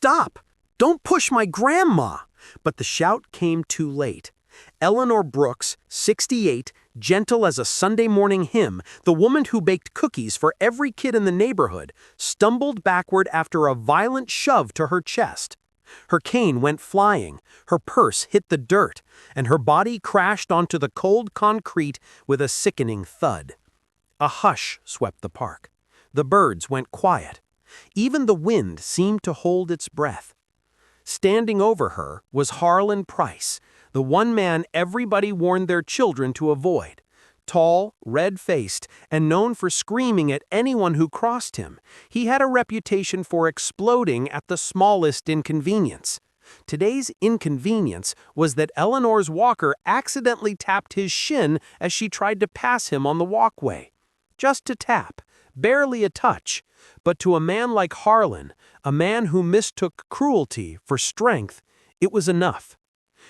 Stop! Don't push my grandma! But the shout came too late. Eleanor Brooks, 68, gentle as a Sunday morning hymn, the woman who baked cookies for every kid in the neighborhood, stumbled backward after a violent shove to her chest. Her cane went flying, her purse hit the dirt, and her body crashed onto the cold concrete with a sickening thud. A hush swept the park. The birds went quiet. Even the wind seemed to hold its breath. Standing over her was Harlan Price, the one man everybody warned their children to avoid. Tall, red-faced, and known for screaming at anyone who crossed him, he had a reputation for exploding at the smallest inconvenience. Today's inconvenience was that Eleanor's walker accidentally tapped his shin as she tried to pass him on the walkway. Just a tap, barely a touch, but to a man like Harlan, a man who mistook cruelty for strength, it was enough.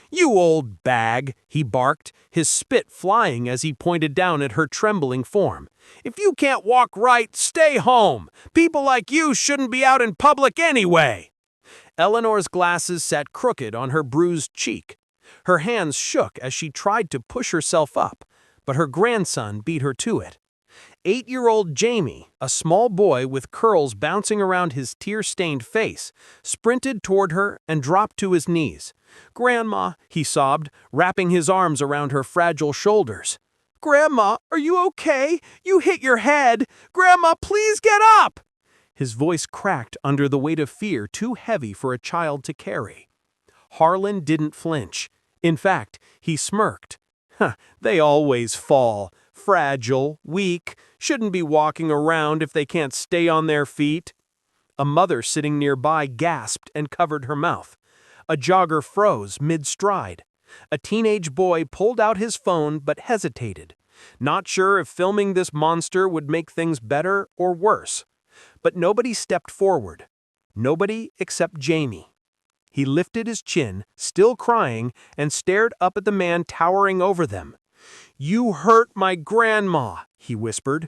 "You old bag," he barked, his spit flying as he pointed down at her trembling form. "If you can't walk right, stay home. People like you shouldn't be out in public anyway." Eleanor's glasses sat crooked on her bruised cheek. Her hands shook as she tried to push herself up, but her grandson beat her to it. 8-year-old Jamie, a small boy with curls bouncing around his tear-stained face, sprinted toward her and dropped to his knees. "Grandma," he sobbed, wrapping his arms around her fragile shoulders. "Grandma, are you okay? You hit your head. Grandma, please get up!" His voice cracked under the weight of fear too heavy for a child to carry. Harlan didn't flinch. In fact, he smirked. They always fall. Fragile, weak, shouldn't be walking around if they can't stay on their feet. A mother sitting nearby gasped and covered her mouth. A jogger froze mid-stride. A teenage boy pulled out his phone but hesitated, not sure if filming this monster would make things better or worse. But nobody stepped forward. Nobody except Jamie. He lifted his chin, still crying, and stared up at the man towering over them. "You hurt my grandma," he whispered.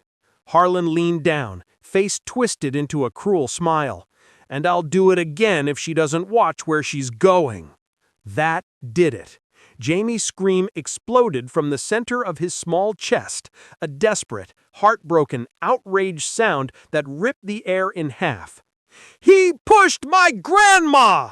Harlan leaned down, face twisted into a cruel smile. "And I'll do it again if she doesn't watch where she's going." That did it. Jamie's scream exploded from the center of his small chest, a desperate, heartbroken, outraged sound that ripped the air in half. "He pushed my grandma!"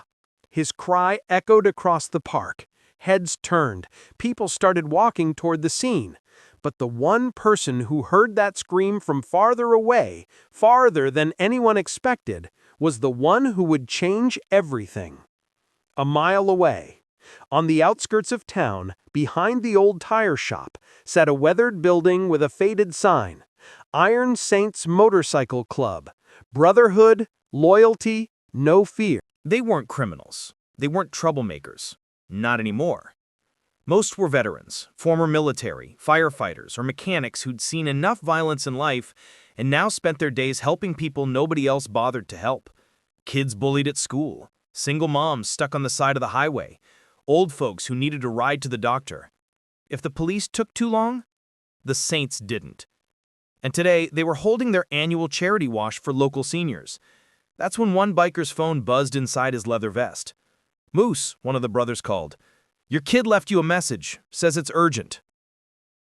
His cry echoed across the park. Heads turned. People started walking toward the scene. But the one person who heard that scream from farther away, farther than anyone expected, was the one who would change everything. A mile away, on the outskirts of town, behind the old tire shop, sat a weathered building with a faded sign. Iron Saints Motorcycle Club. Brotherhood, loyalty, no fear. They weren't criminals. They weren't troublemakers. Not anymore. Most were veterans, former military, firefighters, or mechanics who'd seen enough violence in life and now spent their days helping people nobody else bothered to help. Kids bullied at school, single moms stuck on the side of the highway, old folks who needed a ride to the doctor. If the police took too long, the Saints didn't. And today, they were holding their annual charity wash for local seniors. That's when one biker's phone buzzed inside his leather vest. "Moose," one of the brothers called. "Your kid left you a message, says it's urgent."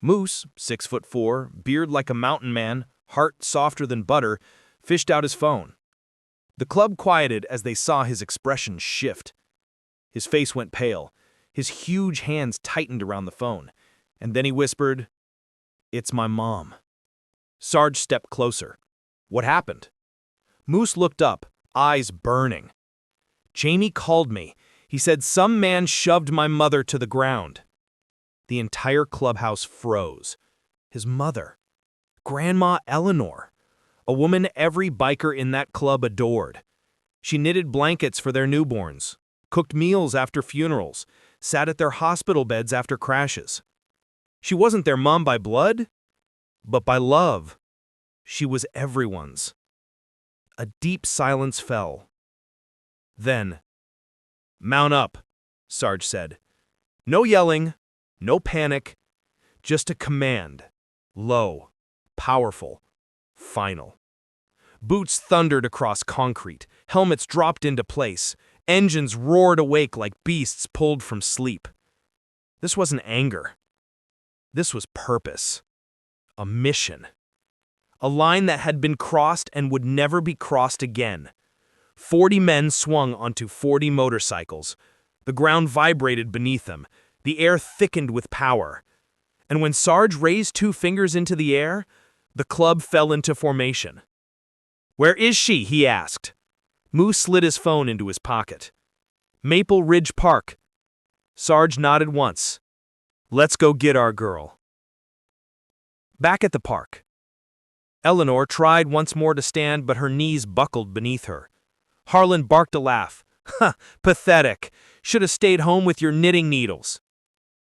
Moose, 6'4", beard like a mountain man, heart softer than butter, fished out his phone. The club quieted as they saw his expression shift. His face went pale, his huge hands tightened around the phone, and then he whispered, "It's my mom." Sarge stepped closer. "What happened?" Moose looked up, eyes burning. "Jamie called me. He said some man shoved my mother to the ground." The entire clubhouse froze. His mother. Grandma Eleanor. A woman every biker in that club adored. She knitted blankets for their newborns, cooked meals after funerals, sat at their hospital beds after crashes. She wasn't their mom by blood, but by love. She was everyone's. A deep silence fell. Then, "Mount up," Sarge said. No yelling, no panic, just a command. Low, powerful, final. Boots thundered across concrete, Helmets dropped into place. Engines roared awake like beasts pulled from sleep. This wasn't anger. This was purpose. A mission. A line that had been crossed and would never be crossed again. 40 men swung onto 40 motorcycles. The ground vibrated beneath them. The air thickened with power. And when Sarge raised 2 fingers into the air, the club fell into formation. "Where is she?" he asked. Moose slid his phone into his pocket. "Maple Ridge Park." Sarge nodded once. "Let's go get our girl." Back at the park. Eleanor tried once more to stand, but her knees buckled beneath her. Harlan barked a laugh. "Ha, pathetic. Should have stayed home with your knitting needles."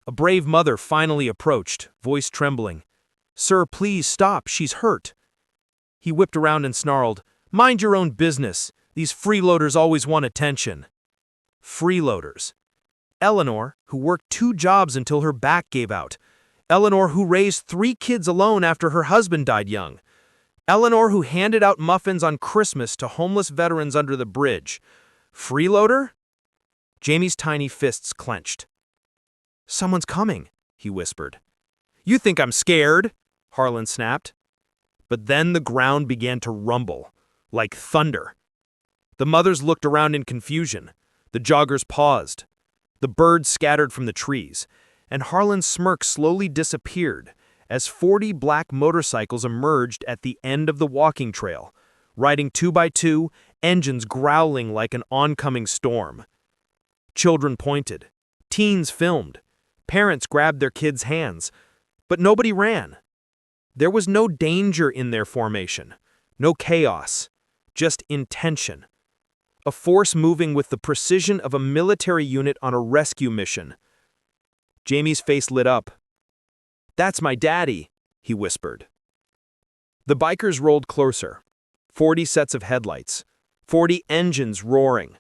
A brave mother finally approached, voice trembling. "Sir, please stop. She's hurt." He whipped around and snarled, "Mind your own business. These freeloaders always want attention." Freeloaders. Eleanor, who worked 2 jobs until her back gave out. Eleanor, who raised 3 kids alone after her husband died young. Eleanor, who handed out muffins on Christmas to homeless veterans under the bridge. Freeloader? Jamie's tiny fists clenched. "Someone's coming," he whispered. "You think I'm scared?" Harlan snapped. But then the ground began to rumble, like thunder. The mothers looked around in confusion. The joggers paused. The birds scattered from the trees, and Harlan's smirk slowly disappeared as 40 black motorcycles emerged at the end of the walking trail, riding 2 by 2, engines growling like an oncoming storm. Children pointed. Teens filmed. Parents grabbed their kids' hands. But nobody ran. There was no danger in their formation, no chaos, just intention. A force moving with the precision of a military unit on a rescue mission. Jamie's face lit up. "That's my daddy," he whispered. The bikers rolled closer. 40 sets of headlights. 40 engines roaring.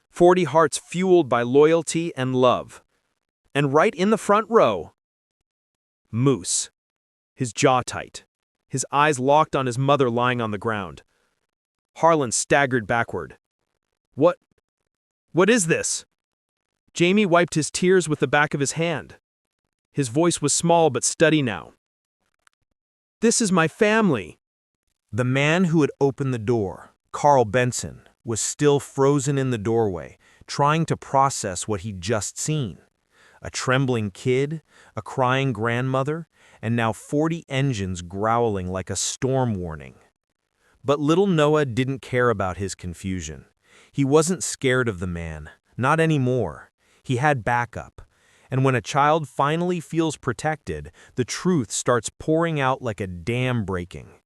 40 hearts fueled by loyalty and love. And right in the front row, Moose. His jaw tight. His eyes locked on his mother lying on the ground. Harlan staggered backward. What is this?" Jamie wiped his tears with the back of his hand. His voice was small but steady now. "This is my family." The man who had opened the door, Carl Benson, was still frozen in the doorway, trying to process what he'd just seen. A trembling kid, a crying grandmother, and now 40 engines growling like a storm warning. But little Noah didn't care about his confusion. He wasn't scared of the man, not anymore. He had backup. And when a child finally feels protected, the truth starts pouring out like a dam breaking.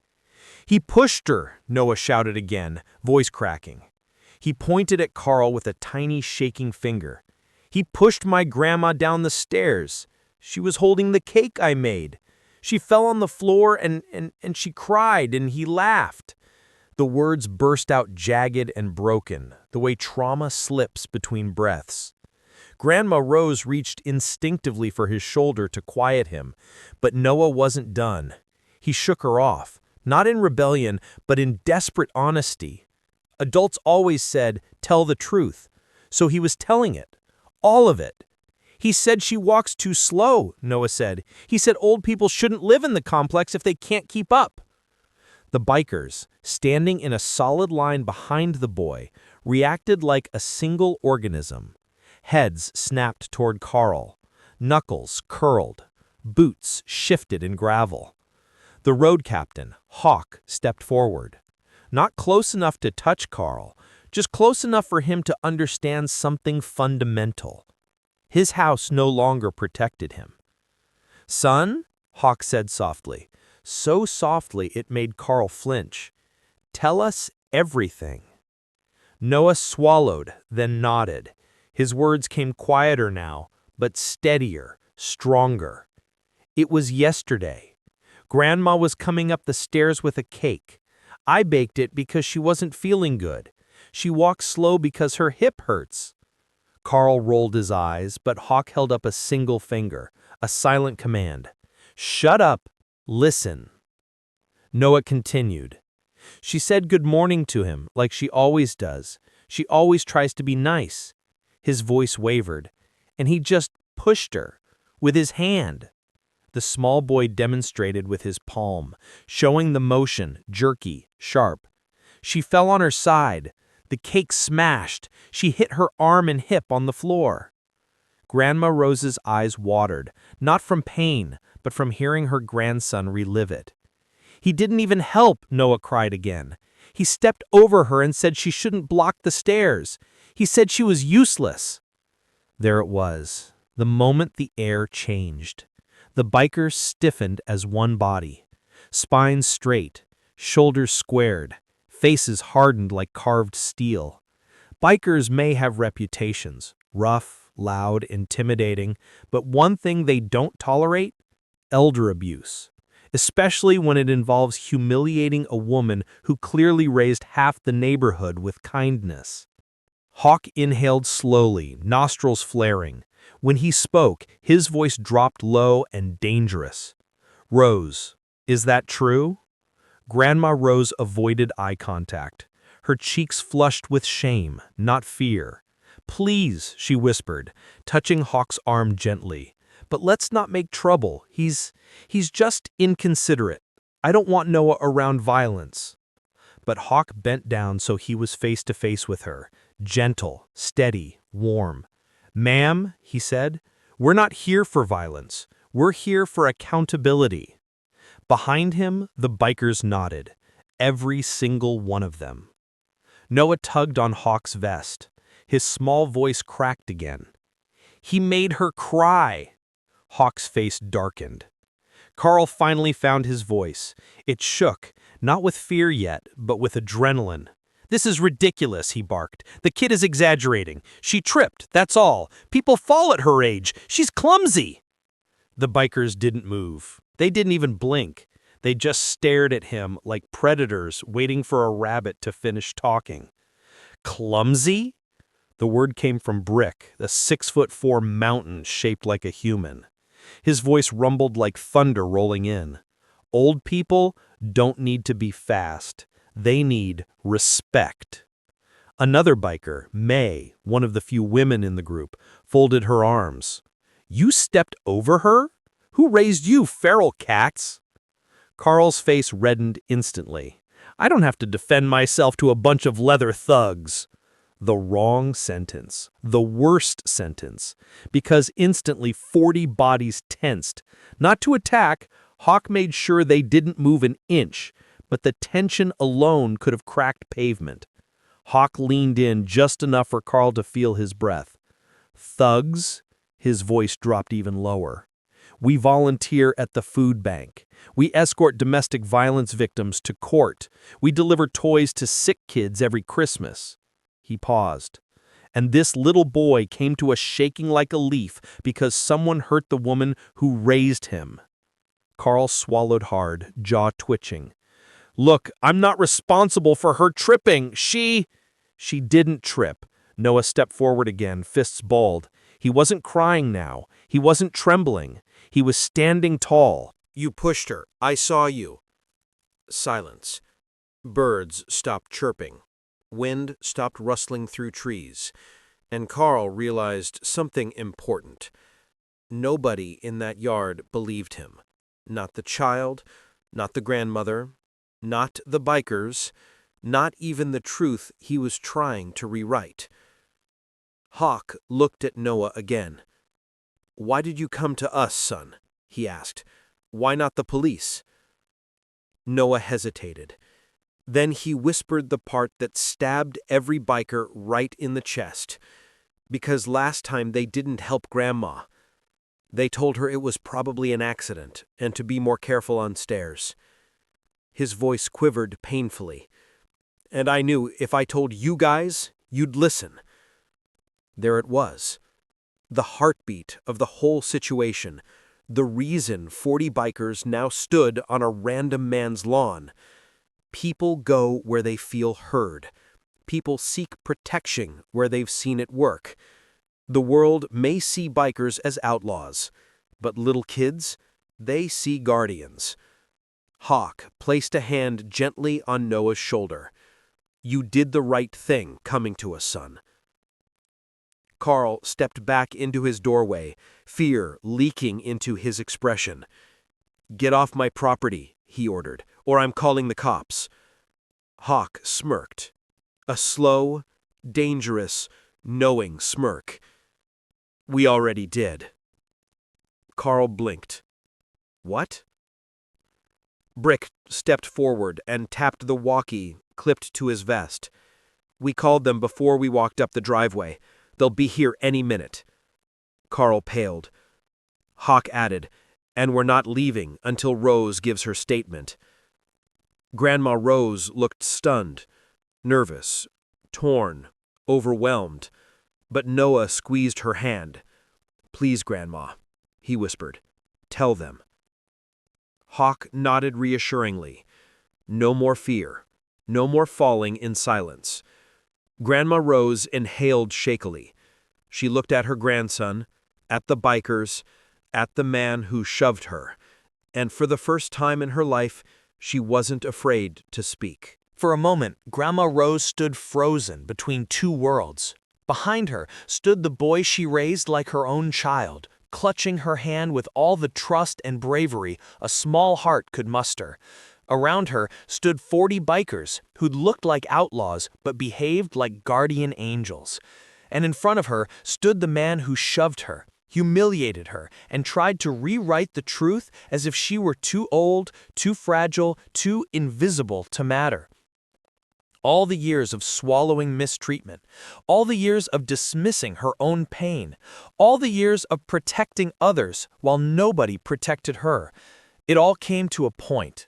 "He pushed her," Noah shouted again, voice cracking. He pointed at Carl with a tiny shaking finger. "He pushed my grandma down the stairs. She was holding the cake I made. She fell on the floor and she cried and he laughed." The words burst out jagged and broken, the way trauma slips between breaths. Grandma Rose reached instinctively for his shoulder to quiet him, but Noah wasn't done. He shook her off, not in rebellion, but in desperate honesty. Adults always said, "Tell the truth," so he was telling it. All of it. "He said she walks too slow," Noah said. "He said old people shouldn't live in the complex if they can't keep up." The bikers, standing in a solid line behind the boy, reacted like a single organism. Heads snapped toward Carl. Knuckles curled. Boots shifted in gravel. The road captain, Hawk, stepped forward. Not close enough to touch Carl, just close enough for him to understand something fundamental. His house no longer protected him. "Son," Hawk said softly, so softly it made Carl flinch, "tell us everything." Noah swallowed, then nodded. His words came quieter now, but steadier, stronger. "It was yesterday. Grandma was coming up the stairs with a cake. I baked it because she wasn't feeling good. She walks slow because her hip hurts." Carl rolled his eyes, but Hawk held up a single finger, a silent command. "Shut up. Listen." Noah continued. "She said good morning to him, like she always does. She always tries to be nice." His voice wavered, and he just pushed her with his hand. The small boy demonstrated with his palm, showing the motion, jerky, sharp. She fell on her side. The cake smashed. She hit her arm and hip on the floor. Grandma Rose's eyes watered, not from pain, but from hearing her grandson relive it. "He didn't even help," Noah cried again. "He stepped over her and said she shouldn't block the stairs. He said she was useless." There it was, the moment the air changed. The bikers stiffened as one body, spines straight, shoulders squared, faces hardened like carved steel. Bikers may have reputations, rough, loud, intimidating, but one thing they don't tolerate: elder abuse, especially when it involves humiliating a woman who clearly raised half the neighborhood with kindness. Hawk inhaled slowly, nostrils flaring. When he spoke, his voice dropped low and dangerous. "Rose, is that true?" Grandma Rose avoided eye contact. Her cheeks flushed with shame, not fear. "Please," she whispered, touching Hawk's arm gently. "But let's not make trouble. He's just inconsiderate. I don't want Noah around violence." But Hawk bent down so he was face to face with her, gentle, steady, warm. "Ma'am," he said, "we're not here for violence. We're here for accountability." Behind him, the bikers nodded, every single one of them. Noah tugged on Hawk's vest. His small voice cracked again. "He made her cry." Hawk's face darkened. Carl finally found his voice. It shook, not with fear yet, but with adrenaline. "This is ridiculous," he barked. "The kid is exaggerating. She tripped, that's all. People fall at her age. She's clumsy." The bikers didn't move. They didn't even blink. They just stared at him like predators waiting for a rabbit to finish talking. "Clumsy?" The word came from Brick, a 6'4" mountain shaped like a human. His voice rumbled like thunder rolling in. "Old people don't need to be fast. They need respect." Another biker, May, one of the few women in the group, folded her arms. "You stepped over her? Who raised you, feral cats?" Carl's face reddened instantly. "I don't have to defend myself to a bunch of leather thugs." The wrong sentence, the worst sentence, because instantly 40 bodies tensed. Not to attack, Hawk made sure they didn't move an inch, but the tension alone could have cracked pavement. Hawk leaned in just enough for Carl to feel his breath. "Thugs?" His voice dropped even lower. "We volunteer at the food bank. We escort domestic violence victims to court. We deliver toys to sick kids every Christmas." He paused. "And this little boy came to us shaking like a leaf because someone hurt the woman who raised him." Carl swallowed hard, jaw twitching. "Look, I'm not responsible for her tripping. She didn't trip." Noah stepped forward again, fists balled. He wasn't crying now. He wasn't trembling. He was standing tall. "You pushed her. I saw you." Silence. Birds stopped chirping. Wind stopped rustling through trees. And Carl realized something important. Nobody in that yard believed him. Not the child, not the grandmother, not the bikers, not even the truth he was trying to rewrite. Hawk looked at Noah again. "Why did you come to us, son?" he asked. "Why not the police?" Noah hesitated. Then he whispered the part that stabbed every biker right in the chest. Because last time they didn't help Grandma. They told her it was probably an accident and to be more careful on stairs. His voice quivered painfully. "And I knew if I told you guys, you'd listen." There it was. The heartbeat of the whole situation. The reason 40 bikers now stood on a random man's lawn. People go where they feel heard. People seek protection where they've seen it work. The world may see bikers as outlaws, but little kids, they see guardians. Hawk placed a hand gently on Noah's shoulder. You did the right thing coming to us, son. Carl stepped back into his doorway, fear leaking into his expression. Get off my property, he ordered, or I'm calling the cops. Hawk smirked. A slow, dangerous, knowing smirk. We already did. Carl blinked. What? Brick stepped forward and tapped the walkie clipped to his vest. We called them before we walked up the driveway. They'll be here any minute. Carl paled. Hawk added, and we're not leaving until Rose gives her statement. Grandma Rose looked stunned, nervous, torn, overwhelmed, but Noah squeezed her hand. Please, Grandma, he whispered. Tell them. Hawk nodded reassuringly. No more fear. No more falling in silence. Grandma Rose inhaled shakily. She looked at her grandson, at the bikers, at the man who shoved her, and for the first time in her life, she wasn't afraid to speak. For a moment, Grandma Rose stood frozen between two worlds. Behind her stood the boy she raised like her own child, clutching her hand with all the trust and bravery a small heart could muster. Around her stood 40 bikers who'd looked like outlaws but behaved like guardian angels. And in front of her stood the man who shoved her, humiliated her, and tried to rewrite the truth as if she were too old, too fragile, too invisible to matter. All the years of swallowing mistreatment, all the years of dismissing her own pain, all the years of protecting others while nobody protected her. It all came to a point.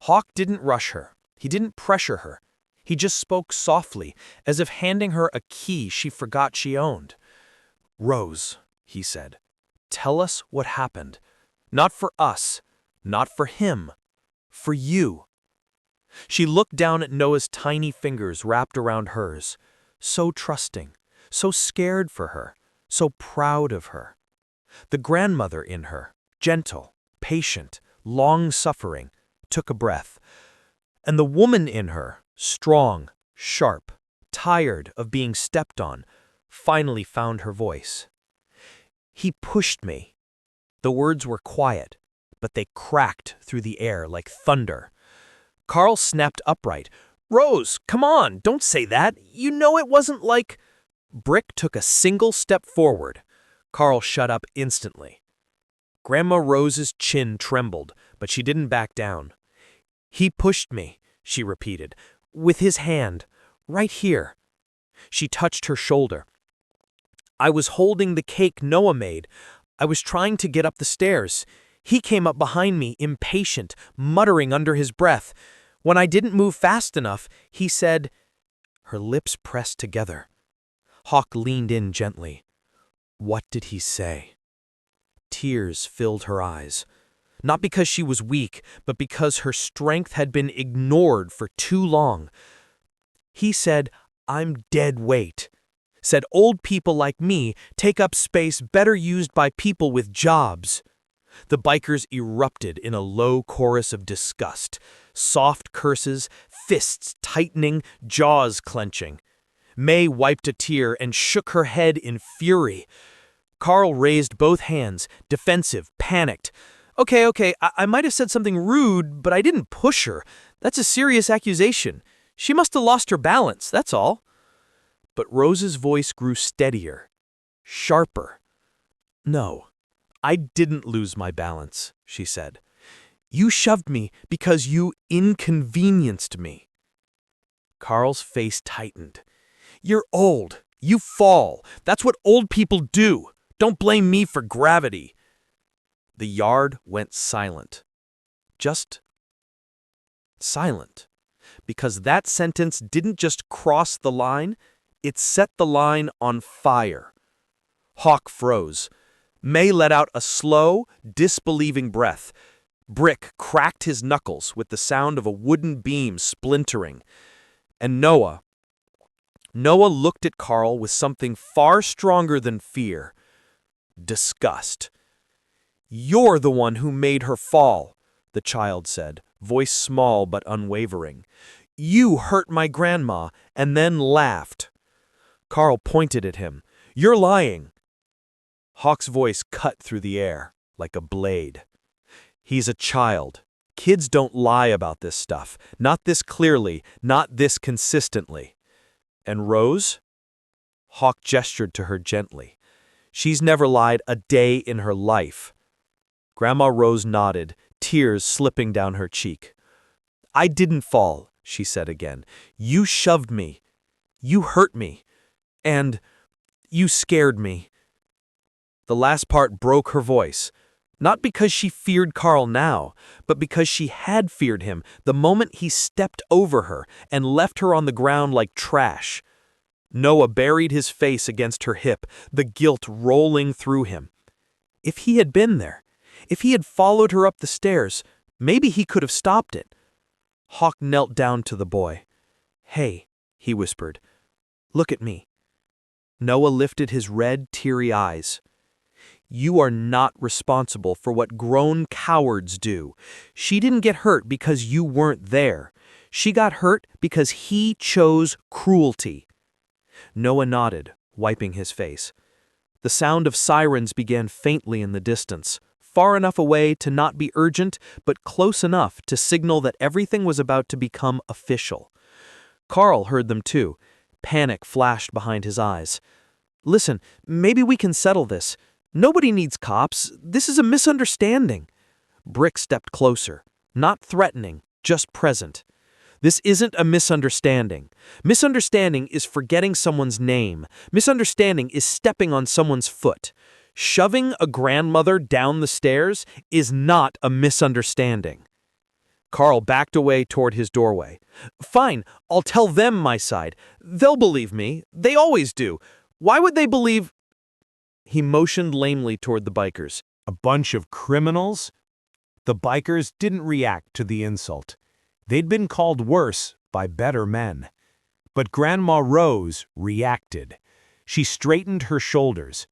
Hawk didn't rush her. He didn't pressure her. He just spoke softly, as if handing her a key she forgot she owned. Rose, he said, tell us what happened. Not for us, not for him, for you. She looked down at Noah's tiny fingers wrapped around hers, so trusting, so scared for her, so proud of her. The grandmother in her, gentle, patient, long-suffering, took a breath. And the woman in her, strong, sharp, tired of being stepped on, finally found her voice. He pushed me. The words were quiet, but they cracked through the air like thunder. Carl snapped upright. Rose, come on, don't say that. You know it wasn't like... Brick took a single step forward. Carl shut up instantly. Grandma Rose's chin trembled, but she didn't back down. He pushed me, she repeated, with his hand, right here. She touched her shoulder. I was holding the cake Noah made. I was trying to get up the stairs. He came up behind me, impatient, muttering under his breath. When I didn't move fast enough, he said... Her lips pressed together. Hawk leaned in gently. What did he say? Tears filled her eyes. Not because she was weak, but because her strength had been ignored for too long. He said, I'm dead weight. Said old people like me take up space better used by people with jobs. The bikers erupted in a low chorus of disgust. Soft curses, fists tightening, jaws clenching. May wiped a tear and shook her head in fury. Carl raised both hands, defensive, panicked. Okay, I might have said something rude, but I didn't push her. That's a serious accusation. She must have lost her balance, that's all. But Rose's voice grew steadier, sharper. No, I didn't lose my balance, she said. You shoved me because you inconvenienced me. Carl's face tightened. You're old. You fall. That's what old people do. Don't blame me for gravity. The yard went silent. Just silent. Because that sentence didn't just cross the line, it set the line on fire. Hawk froze. May let out a slow, disbelieving breath. Brick cracked his knuckles with the sound of a wooden beam splintering. And Noah looked at Carl with something far stronger than fear. Disgust. You're the one who made her fall, the child said, voice small but unwavering. "You hurt my grandma," and then laughed. Carl pointed at him. "You're lying." Hawk's voice cut through the air like a blade. "He's a child. Kids don't lie about this stuff. Not this clearly, not this consistently." "And Rose?" Hawk gestured to her gently. "She's never lied a day in her life." Grandma Rose nodded, tears slipping down her cheek. "I didn't fall," she said again. "You shoved me. You hurt me. And you scared me." The last part broke her voice, not because she feared Carl now, but because she had feared him the moment he stepped over her and left her on the ground like trash. Noah buried his face against her hip, the guilt rolling through him. If he had been there, if he had followed her up the stairs, maybe he could have stopped it. Hawk knelt down to the boy. "Hey," he whispered, "look at me." Noah lifted his red, teary eyes. "You are not responsible for what grown cowards do. She didn't get hurt because you weren't there. She got hurt because he chose cruelty." Noah nodded, wiping his face. The sound of sirens began faintly in the distance, far enough away to not be urgent, but close enough to signal that everything was about to become official. Carl heard them too. Panic flashed behind his eyes. "Listen, maybe we can settle this. Nobody needs cops. This is a misunderstanding." Brick stepped closer, not threatening, just present. "This isn't a misunderstanding. Misunderstanding is forgetting someone's name. Misunderstanding is stepping on someone's foot. Shoving a grandmother down the stairs is not a misunderstanding." Carl backed away toward his doorway. "Fine, I'll tell them my side. They'll believe me. They always do. Why would they believe—" He motioned lamely toward the bikers. A bunch of criminals? The bikers didn't react to the insult. They'd been called worse by better men. But Grandma Rose reacted. She straightened her shoulders.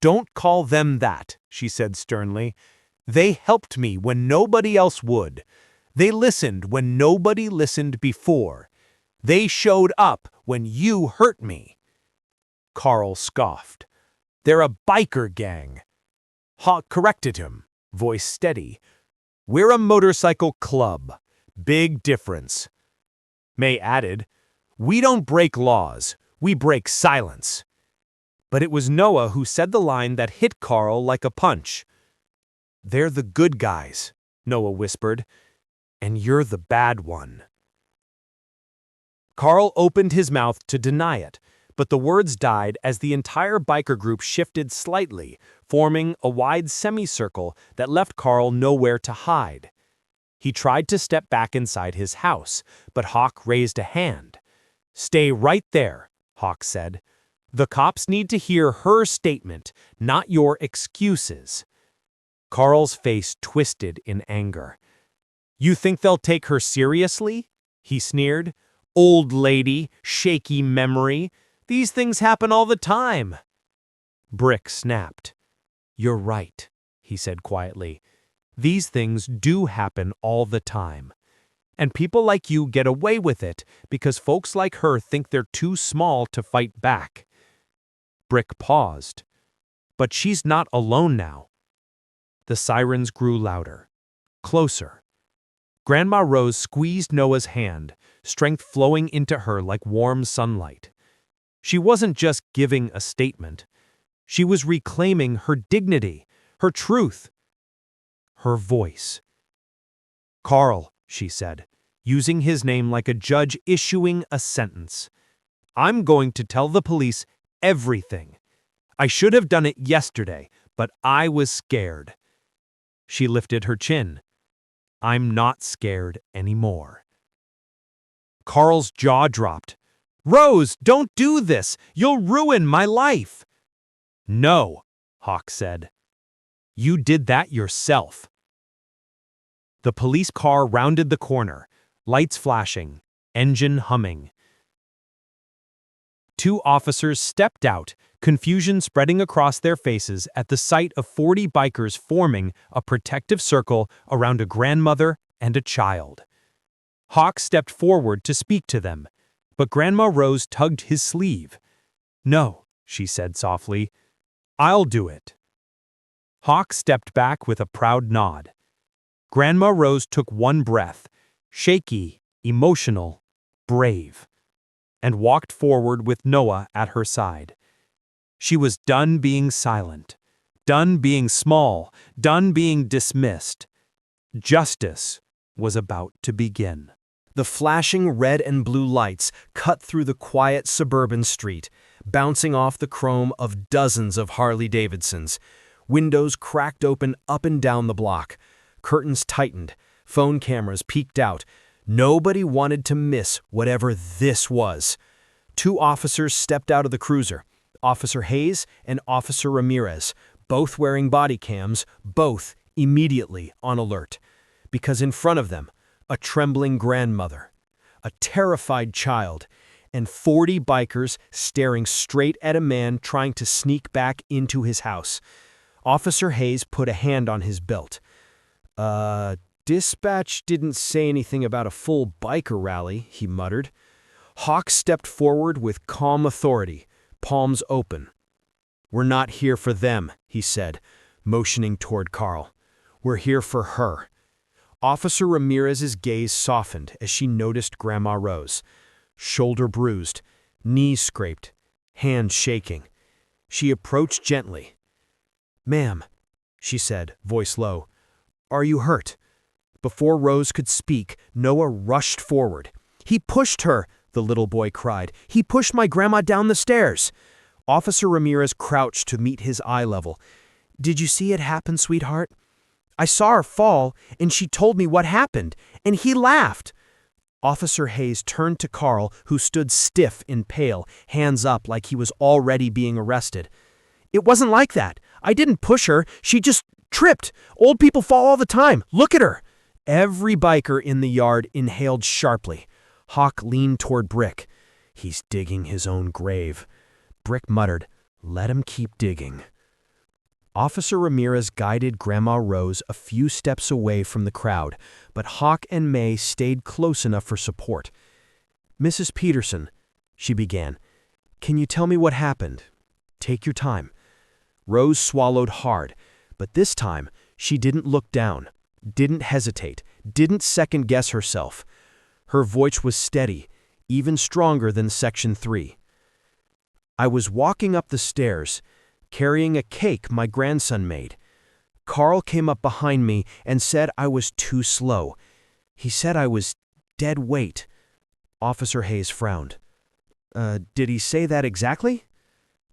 "Don't call them that," she said sternly. "They helped me when nobody else would. They listened when nobody listened before. They showed up when you hurt me." Carl scoffed. "They're a biker gang." Hawk corrected him, voice steady. "We're a motorcycle club. Big difference." May added, "We don't break laws, we break silence." But it was Noah who said the line that hit Carl like a punch. "They're the good guys," Noah whispered, "and you're the bad one." Carl opened his mouth to deny it, but the words died as the entire biker group shifted slightly, forming a wide semicircle that left Carl nowhere to hide. He tried to step back inside his house, but Hawk raised a hand. "Stay right there," Hawk said. "The cops need to hear her statement, not your excuses." Carl's face twisted in anger. "You think they'll take her seriously?" he sneered. "Old lady, shaky memory. These things happen all the time." Brick snapped. "You're right," he said quietly. "These things do happen all the time. And people like you get away with it because folks like her think they're too small to fight back." Brick paused. "But she's not alone now." The sirens grew louder, closer. Grandma Rose squeezed Noah's hand, strength flowing into her like warm sunlight. She wasn't just giving a statement. She was reclaiming her dignity, her truth, her voice. "Carl," she said, using his name like a judge issuing a sentence, "I'm going to tell the police everything. I should have done it yesterday, but I was scared." She lifted her chin. "I'm not scared anymore." Carl's jaw dropped. "Rose, don't do this! You'll ruin my life!" "No," Hawk said. "You did that yourself." The police car rounded the corner, lights flashing, engine humming. Two officers stepped out, confusion spreading across their faces at the sight of 40 bikers forming a protective circle around a grandmother and a child. Hawk stepped forward to speak to them, but Grandma Rose tugged his sleeve. "No," she said softly. "I'll do it." Hawk stepped back with a proud nod. Grandma Rose took one breath, shaky, emotional, brave, and walked forward with Noah at her side. She was done being silent, done being small, done being dismissed. Justice was about to begin. The flashing red and blue lights cut through the quiet suburban street, bouncing off the chrome of dozens of Harley-Davidsons. Windows cracked open up and down the block. Curtains tightened. Phone cameras peeked out. Nobody wanted to miss whatever this was. Two officers stepped out of the cruiser, Officer Hayes and Officer Ramirez, both wearing body cams, both immediately on alert. Because in front of them, a trembling grandmother, a terrified child, and 40 bikers staring straight at a man trying to sneak back into his house. Officer Hayes put a hand on his belt. Dispatch didn't say anything about a full biker rally, he muttered. Hawk stepped forward with calm authority, palms open. "We're not here for them," he said, motioning toward Carl. "We're here for her." Officer Ramirez's gaze softened as she noticed Grandma Rose. Shoulder bruised, knees scraped, hands shaking. She approached gently. "Ma'am," she said, voice low, "are you hurt?" Before Rose could speak, Noah rushed forward. "He pushed her!" the little boy cried. "He pushed my grandma down the stairs!" Officer Ramirez crouched to meet his eye level. "Did you see it happen, sweetheart? I saw her fall, and she told me what happened, and he laughed." Officer Hayes turned to Carl, who stood stiff and pale, hands up like he was already being arrested. "It wasn't like that. I didn't push her. She just tripped. Old people fall all the time. Look at her." Every biker in the yard inhaled sharply. Hawk leaned toward Brick. "He's digging his own grave." Brick muttered, "Let him keep digging." Officer Ramirez guided Grandma Rose a few steps away from the crowd, but Hawk and May stayed close enough for support. "Mrs. Peterson," she began, "can you tell me what happened? Take your time." Rose swallowed hard, but this time she didn't look down, didn't hesitate, didn't second-guess herself. Her voice was steady, even stronger than Section 3. "I was walking up the stairs, carrying a cake my grandson made. Carl came up behind me and said I was too slow. He said I was dead weight." Officer Hayes frowned. Did he say that exactly?"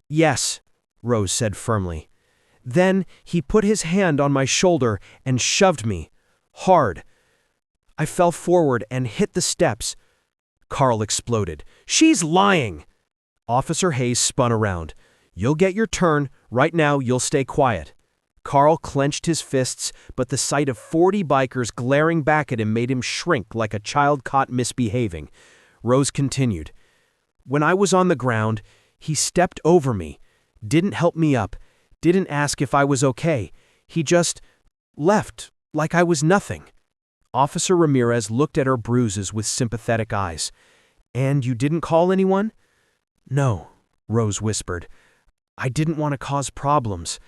"Yes," Rose said firmly. "Then he put his hand on my shoulder and shoved me. Hard. I fell forward and hit the steps." Carl exploded. "She's lying!" Officer Hayes spun around. "You'll get your turn. Right now, you'll stay quiet." Carl clenched his fists, but the sight of 40 bikers glaring back at him made him shrink like a child caught misbehaving. Rose continued. "When I was on the ground, he stepped over me, didn't help me up, didn't ask if I was okay. He just left like I was nothing." Officer Ramirez looked at her bruises with sympathetic eyes. "And you didn't call anyone?" "No," Rose whispered. "I didn't want to cause problems.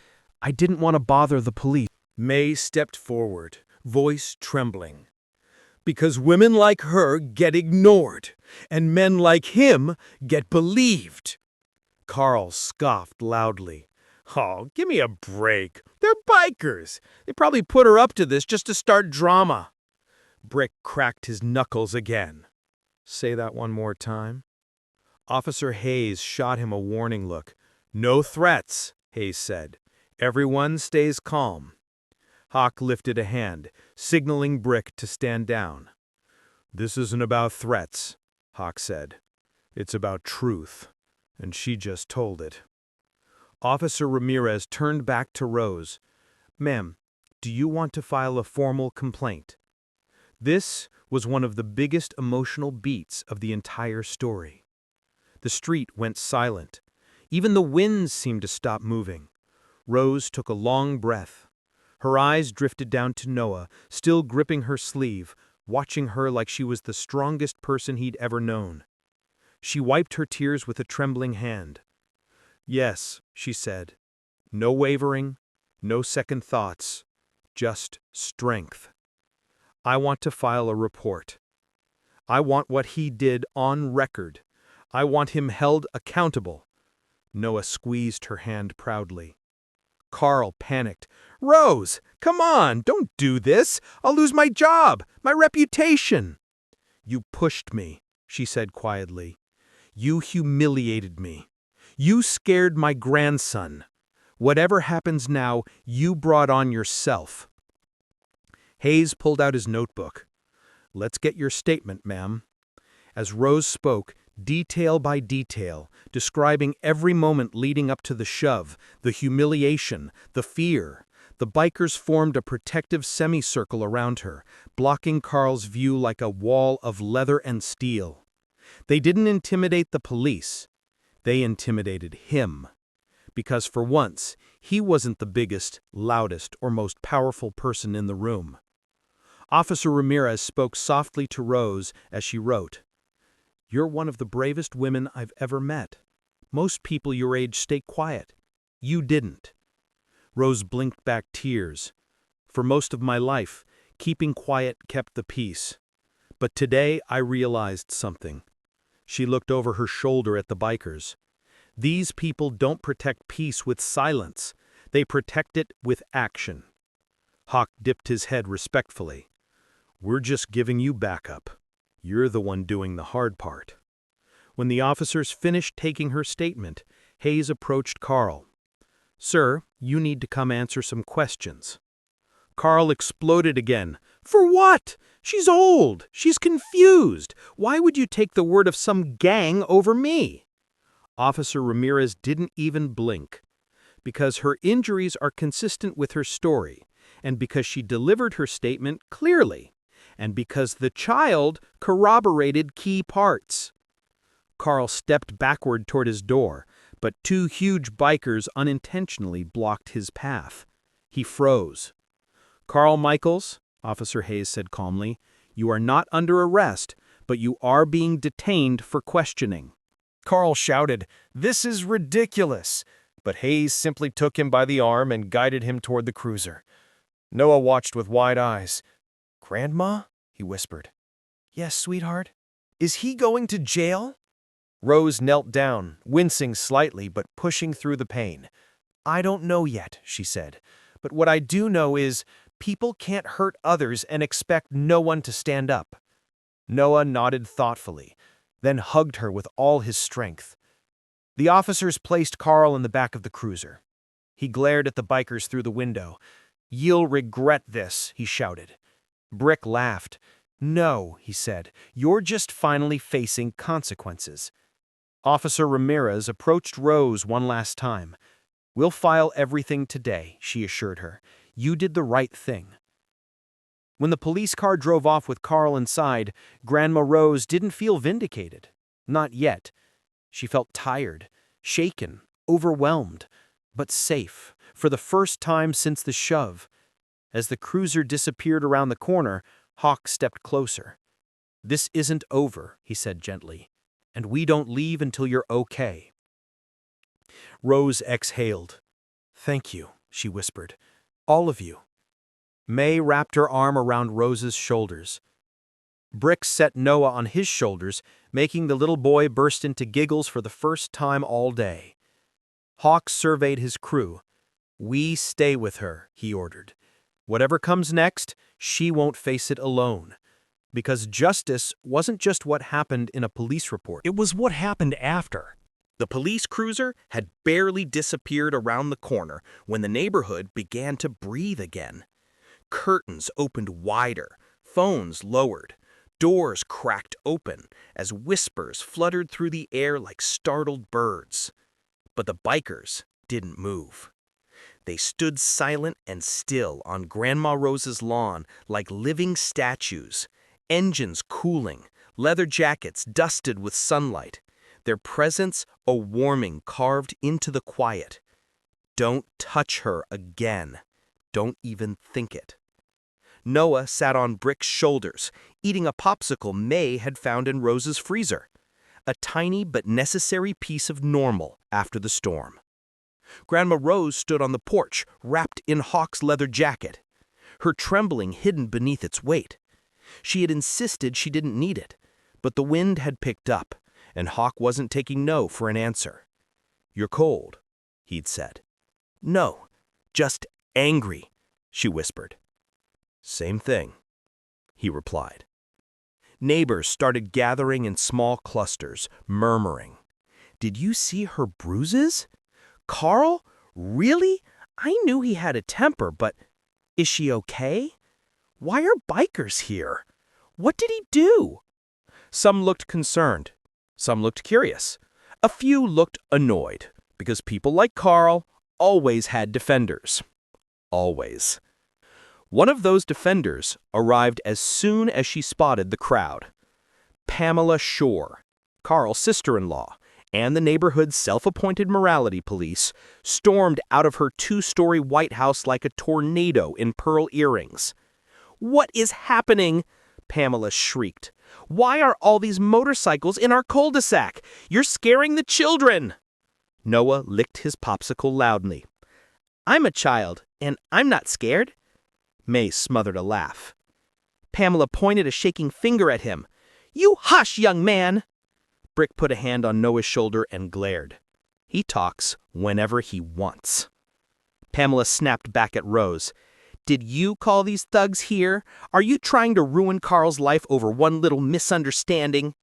I didn't want to bother the police." May stepped forward, voice trembling. "Because women like her get ignored, and men like him get believed." Carl scoffed loudly. "Oh, give me a break. They're bikers. They probably put her up to this just to start drama." Brick cracked his knuckles again. "Say that one more time." Officer Hayes shot him a warning look. "No threats," Hayes said. "Everyone stays calm." Hawk lifted a hand, signaling Brick to stand down. "This isn't about threats," Hawk said. "It's about truth, and she just told it." Officer Ramirez turned back to Rose. "Ma'am, do you want to file a formal complaint?" This was one of the biggest emotional beats of the entire story. The street went silent. Even the winds seemed to stop moving. Rose took a long breath. Her eyes drifted down to Noah, still gripping her sleeve, watching her like she was the strongest person he'd ever known. She wiped her tears with a trembling hand. "Yes," she said. No wavering, no second thoughts, just strength. "I want to file a report. I want what he did on record. I want him held accountable." Noah squeezed her hand proudly. Carl panicked. "Rose, come on, don't do this. I'll lose my job, my reputation." "You pushed me," she said quietly. "You humiliated me. You scared my grandson. Whatever happens now, you brought on yourself." Hayes pulled out his notebook. "Let's get your statement, ma'am." As Rose spoke, detail by detail, describing every moment leading up to the shove, the humiliation, the fear, the bikers formed a protective semicircle around her, blocking Carl's view like a wall of leather and steel. They didn't intimidate the police. They intimidated him. Because for once, he wasn't the biggest, loudest, or most powerful person in the room. Officer Ramirez spoke softly to Rose as she wrote, "You're one of the bravest women I've ever met. Most people your age stay quiet. You didn't." Rose blinked back tears. "For most of my life, keeping quiet kept the peace. But today I realized something." She looked over her shoulder at the bikers. "These people don't protect peace with silence. They protect it with action." Hawk dipped his head respectfully. "We're just giving you backup. You're the one doing the hard part." When the officers finished taking her statement, Hayes approached Carl. "Sir, you need to come answer some questions." Carl exploded again. "For what? She's old. She's confused. Why would you take the word of some gang over me?" Officer Ramirez didn't even blink. "Because her injuries are consistent with her story, and because she delivered her statement clearly, and because the child corroborated key parts." Carl stepped backward toward his door, but two huge bikers unintentionally blocked his path. He froze. "Carl Michaels," Officer Hayes said calmly, "you are not under arrest, but you are being detained for questioning." Carl shouted, "This is ridiculous!" But Hayes simply took him by the arm and guided him toward the cruiser. Noah watched with wide eyes. "Grandma?" he whispered. "Yes, sweetheart. Is he going to jail?" Rose knelt down, wincing slightly but pushing through the pain. "I don't know yet," she said. "But what I do know is people can't hurt others and expect no one to stand up." Noah nodded thoughtfully, then hugged her with all his strength. The officers placed Carl in the back of the cruiser. He glared at the bikers through the window. "You'll regret this," he shouted. Brick laughed. "No," he said, "you're just finally facing consequences." Officer Ramirez approached Rose one last time. "We'll file everything today," she assured her. "You did the right thing." When the police car drove off with Carl inside, Grandma Rose didn't feel vindicated. Not yet. She felt tired, shaken, overwhelmed, but safe, for the first time since the shove. As the cruiser disappeared around the corner, Hawk stepped closer. "This isn't over," he said gently, "and we don't leave until you're okay." Rose exhaled. "Thank you," she whispered. "All of you." May wrapped her arm around Rose's shoulders. Brick set Noah on his shoulders, making the little boy burst into giggles for the first time all day. Hawk surveyed his crew. "We stay with her," he ordered. "Whatever comes next, she won't face it alone." Because justice wasn't just what happened in a police report. It was what happened after. The police cruiser had barely disappeared around the corner when the neighborhood began to breathe again. Curtains opened wider, phones lowered, doors cracked open as whispers fluttered through the air like startled birds. But the bikers didn't move. They stood silent and still on Grandma Rose's lawn like living statues, engines cooling, leather jackets dusted with sunlight, their presence a warning carved into the quiet. Don't touch her again. Don't even think it. Noah sat on Brick's shoulders, eating a popsicle May had found in Rose's freezer. A tiny but necessary piece of normal after the storm. Grandma Rose stood on the porch, wrapped in Hawk's leather jacket, her trembling hidden beneath its weight. She had insisted she didn't need it, but the wind had picked up, and Hawk wasn't taking no for an answer. "You're cold," he'd said. "No, just angry," she whispered. "Same thing," he replied. Neighbors started gathering in small clusters, murmuring. "Did you see her bruises? Carl? Really? I knew he had a temper, but is she okay? Why are bikers here? What did he do?" Some looked concerned. Some looked curious. A few looked annoyed, because people like Carl always had defenders. Always. One of those defenders arrived as soon as she spotted the crowd. Pamela Shore, Carl's sister-in-law, and the neighborhood's self-appointed morality police stormed out of her two-story White House like a tornado in pearl earrings. "What is happening?" Pamela shrieked. "Why are all these motorcycles in our cul-de-sac? You're scaring the children!" Noah licked his popsicle loudly. "I'm a child, and I'm not scared." May smothered a laugh. Pamela pointed a shaking finger at him. "You hush, young man!" Brick put a hand on Noah's shoulder and glared. "He talks whenever he wants." Pamela snapped back at Rose. "Did you call these thugs here? Are you trying to ruin Carl's life over one little misunderstanding?"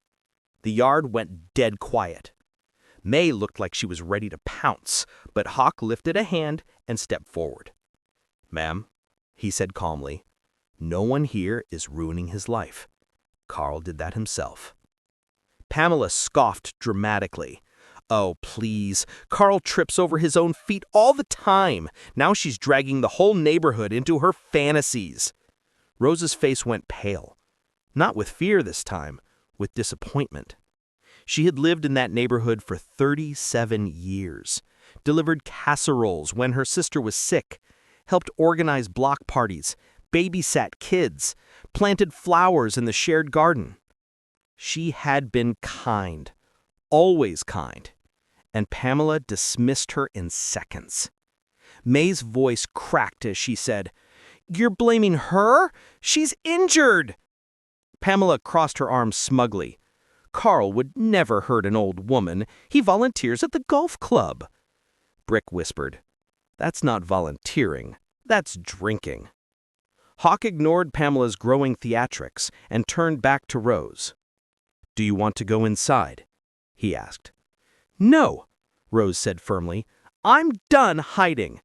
The yard went dead quiet. May looked like she was ready to pounce, but Hawk lifted a hand and stepped forward. "Ma'am," he said calmly, "no one here is ruining his life. Carl did that himself." Pamela scoffed dramatically. "Oh, please, Carl trips over his own feet all the time. Now she's dragging the whole neighborhood into her fantasies." Rose's face went pale. Not with fear this time, with disappointment. She had lived in that neighborhood for 37 years, delivered casseroles when her sister was sick, helped organize block parties, babysat kids, planted flowers in the shared garden. She had been kind, always kind, and Pamela dismissed her in seconds. May's voice cracked as she said, "You're blaming her? She's injured!" Pamela crossed her arms smugly. "Carl would never hurt an old woman. He volunteers at the golf club." Brick whispered, "That's not volunteering. That's drinking." Hawk ignored Pamela's growing theatrics and turned back to Rose. "Do you want to go inside?" he asked. "No," Rose said firmly. "I'm done hiding."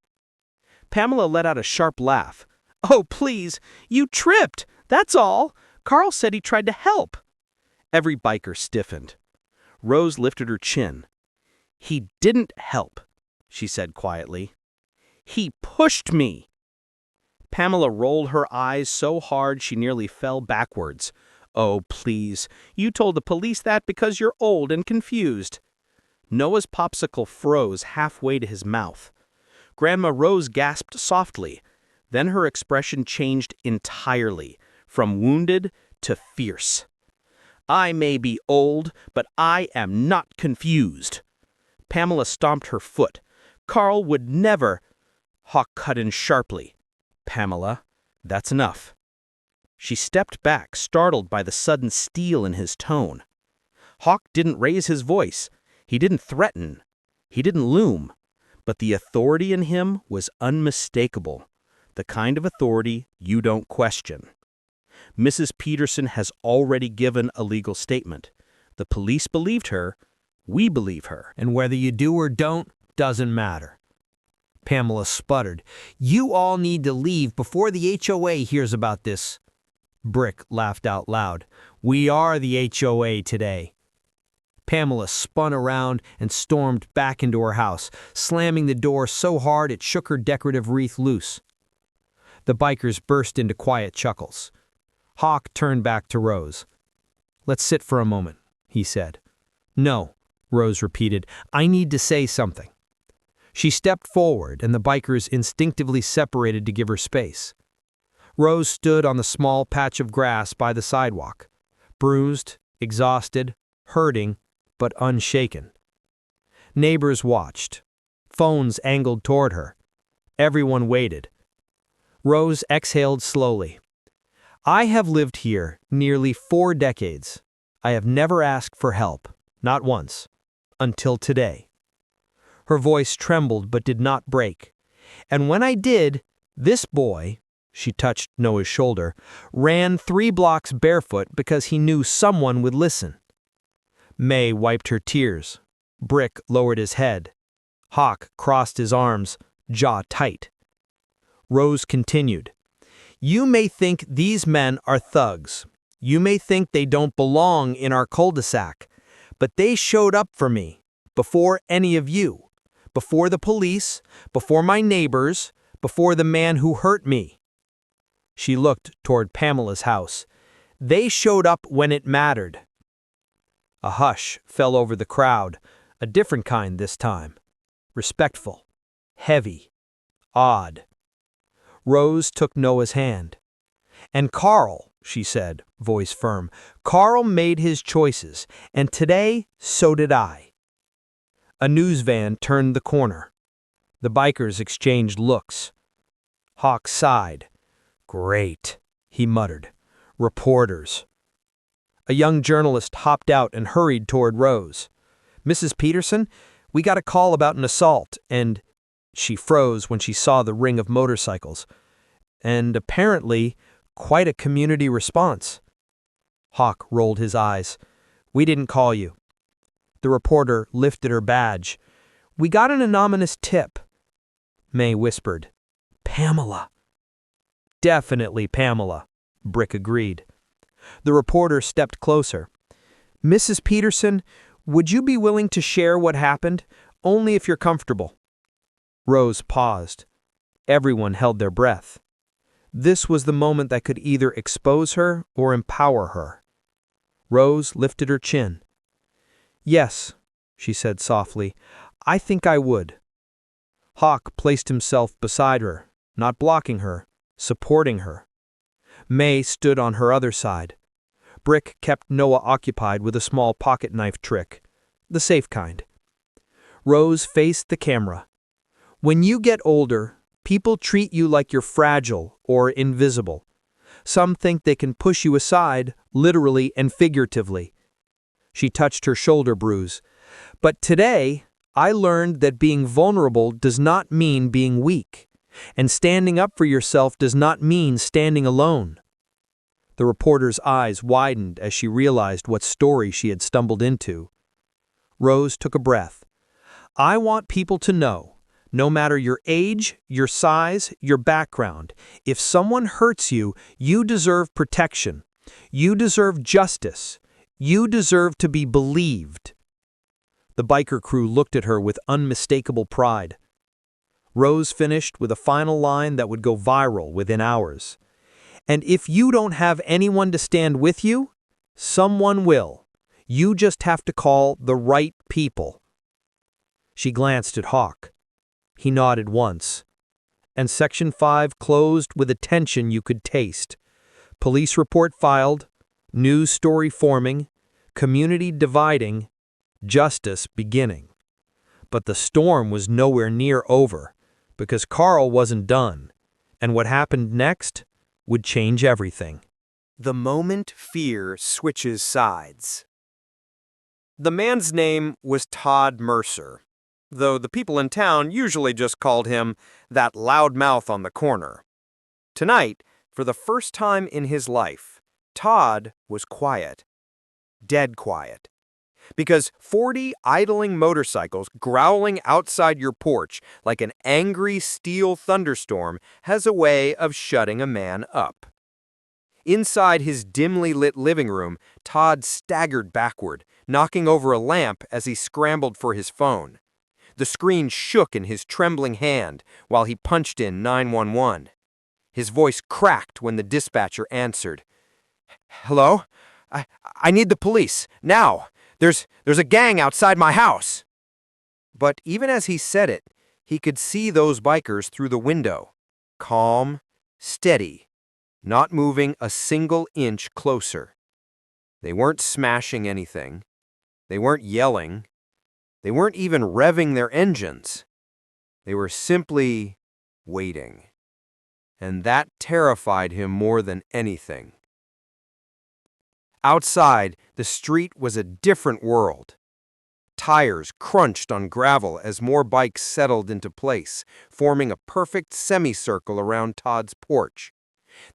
Pamela let out a sharp laugh. "Oh, please, you tripped, that's all. Carl said he tried to help." Every biker stiffened. Rose lifted her chin. "He didn't help," she said quietly. "He pushed me." Pamela rolled her eyes so hard she nearly fell backwards. "Oh, please, you told the police that because you're old and confused." Noah's popsicle froze halfway to his mouth. Grandma Rose gasped softly. Then her expression changed entirely, from wounded to fierce. "I may be old, but I am not confused." Pamela stomped her foot. "Carl would never—" Hawk cut in sharply. "Pamela, that's enough." She stepped back, startled by the sudden steel in his tone. Hawk didn't raise his voice. He didn't threaten. He didn't loom. But the authority in him was unmistakable, the kind of authority you don't question. Mrs. Peterson has already given a legal statement. The police believed her. We believe her. And whether you do or don't, doesn't matter. Pamela sputtered. "You all need to leave before the HOA hears about this." Brick laughed out loud. "We are the HOA today." Pamela spun around and stormed back into her house, slamming the door so hard it shook her decorative wreath loose. The bikers burst into quiet chuckles. Hawk turned back to Rose. "Let's sit for a moment," he said. "No," Rose repeated. "I need to say something." She stepped forward, and the bikers instinctively separated to give her space. Rose stood on the small patch of grass by the sidewalk, bruised, exhausted, hurting, but unshaken. Neighbors watched. Phones angled toward her. Everyone waited. Rose exhaled slowly. I have lived here nearly 4 decades. I have never asked for help, not once, until today. Her voice trembled but did not break. And when I did, this boy, she touched Noah's shoulder, ran 3 blocks barefoot because he knew someone would listen. May wiped her tears. Brick lowered his head. Hawk crossed his arms, jaw tight. Rose continued. You may think these men are thugs. You may think they don't belong in our cul-de-sac, but they showed up for me, before any of you, before the police, before my neighbors, before the man who hurt me. She looked toward Pamela's house. They showed up when it mattered. A hush fell over the crowd, a different kind this time. Respectful, heavy, odd. Rose took Noah's hand. And Carl, she said, voice firm, Carl made his choices, and today so did I. A news van turned the corner. The bikers exchanged looks. Hawk sighed. Great, he muttered. Reporters. A young journalist hopped out and hurried toward Rose. Mrs. Peterson, we got a call about an assault, and she froze when she saw the ring of motorcycles. And apparently, quite a community response. Hawk rolled his eyes. We didn't call you. The reporter lifted her badge. We got an anonymous tip. May whispered. Pamela. Definitely Pamela, Brick agreed. The reporter stepped closer. Mrs. Peterson, would you be willing to share what happened? Only if you're comfortable. Rose paused. Everyone held their breath. This was the moment that could either expose her or empower her. Rose lifted her chin. Yes, she said softly, I think I would. Hawk placed himself beside her, not blocking her, supporting her. May stood on her other side. Brick kept Noah occupied with a small pocket knife trick, the safe kind. Rose faced the camera. When you get older, people treat you like you're fragile or invisible. Some think they can push you aside, literally and figuratively. She touched her shoulder bruise. But today, I learned that being vulnerable does not mean being weak, and standing up for yourself does not mean standing alone. The reporter's eyes widened as she realized what story she had stumbled into. Rose took a breath. I want people to know, no matter your age, your size, your background, if someone hurts you, you deserve protection. You deserve justice. You deserve to be believed. The biker crew looked at her with unmistakable pride. Rose finished with a final line that would go viral within hours. And if you don't have anyone to stand with you, someone will. You just have to call the right people. She glanced at Hawk. He nodded once. And Section 5 closed with a tension you could taste. Police report filed, news story forming, community dividing, justice beginning. But the storm was nowhere near over, because Carl wasn't done, and what happened next would change everything. The moment fear switches sides. The man's name was Todd Mercer, though the people in town usually just called him that loudmouth on the corner. Tonight, for the first time in his life, Todd was quiet. Dead quiet. Because 40 idling motorcycles growling outside your porch like an angry steel thunderstorm has a way of shutting a man up. Inside his dimly lit living room, Todd staggered backward, knocking over a lamp as he scrambled for his phone. The screen shook in his trembling hand while he punched in 911. His voice cracked when the dispatcher answered. Hello? I need the police, now! There's a gang outside my house. But even as he said it, he could see those bikers through the window. Calm, steady, not moving a single inch closer. They weren't smashing anything. They weren't yelling. They weren't even revving their engines. They were simply waiting. And that terrified him more than anything. Outside, the street was a different world. Tires crunched on gravel as more bikes settled into place, forming a perfect semicircle around Todd's porch.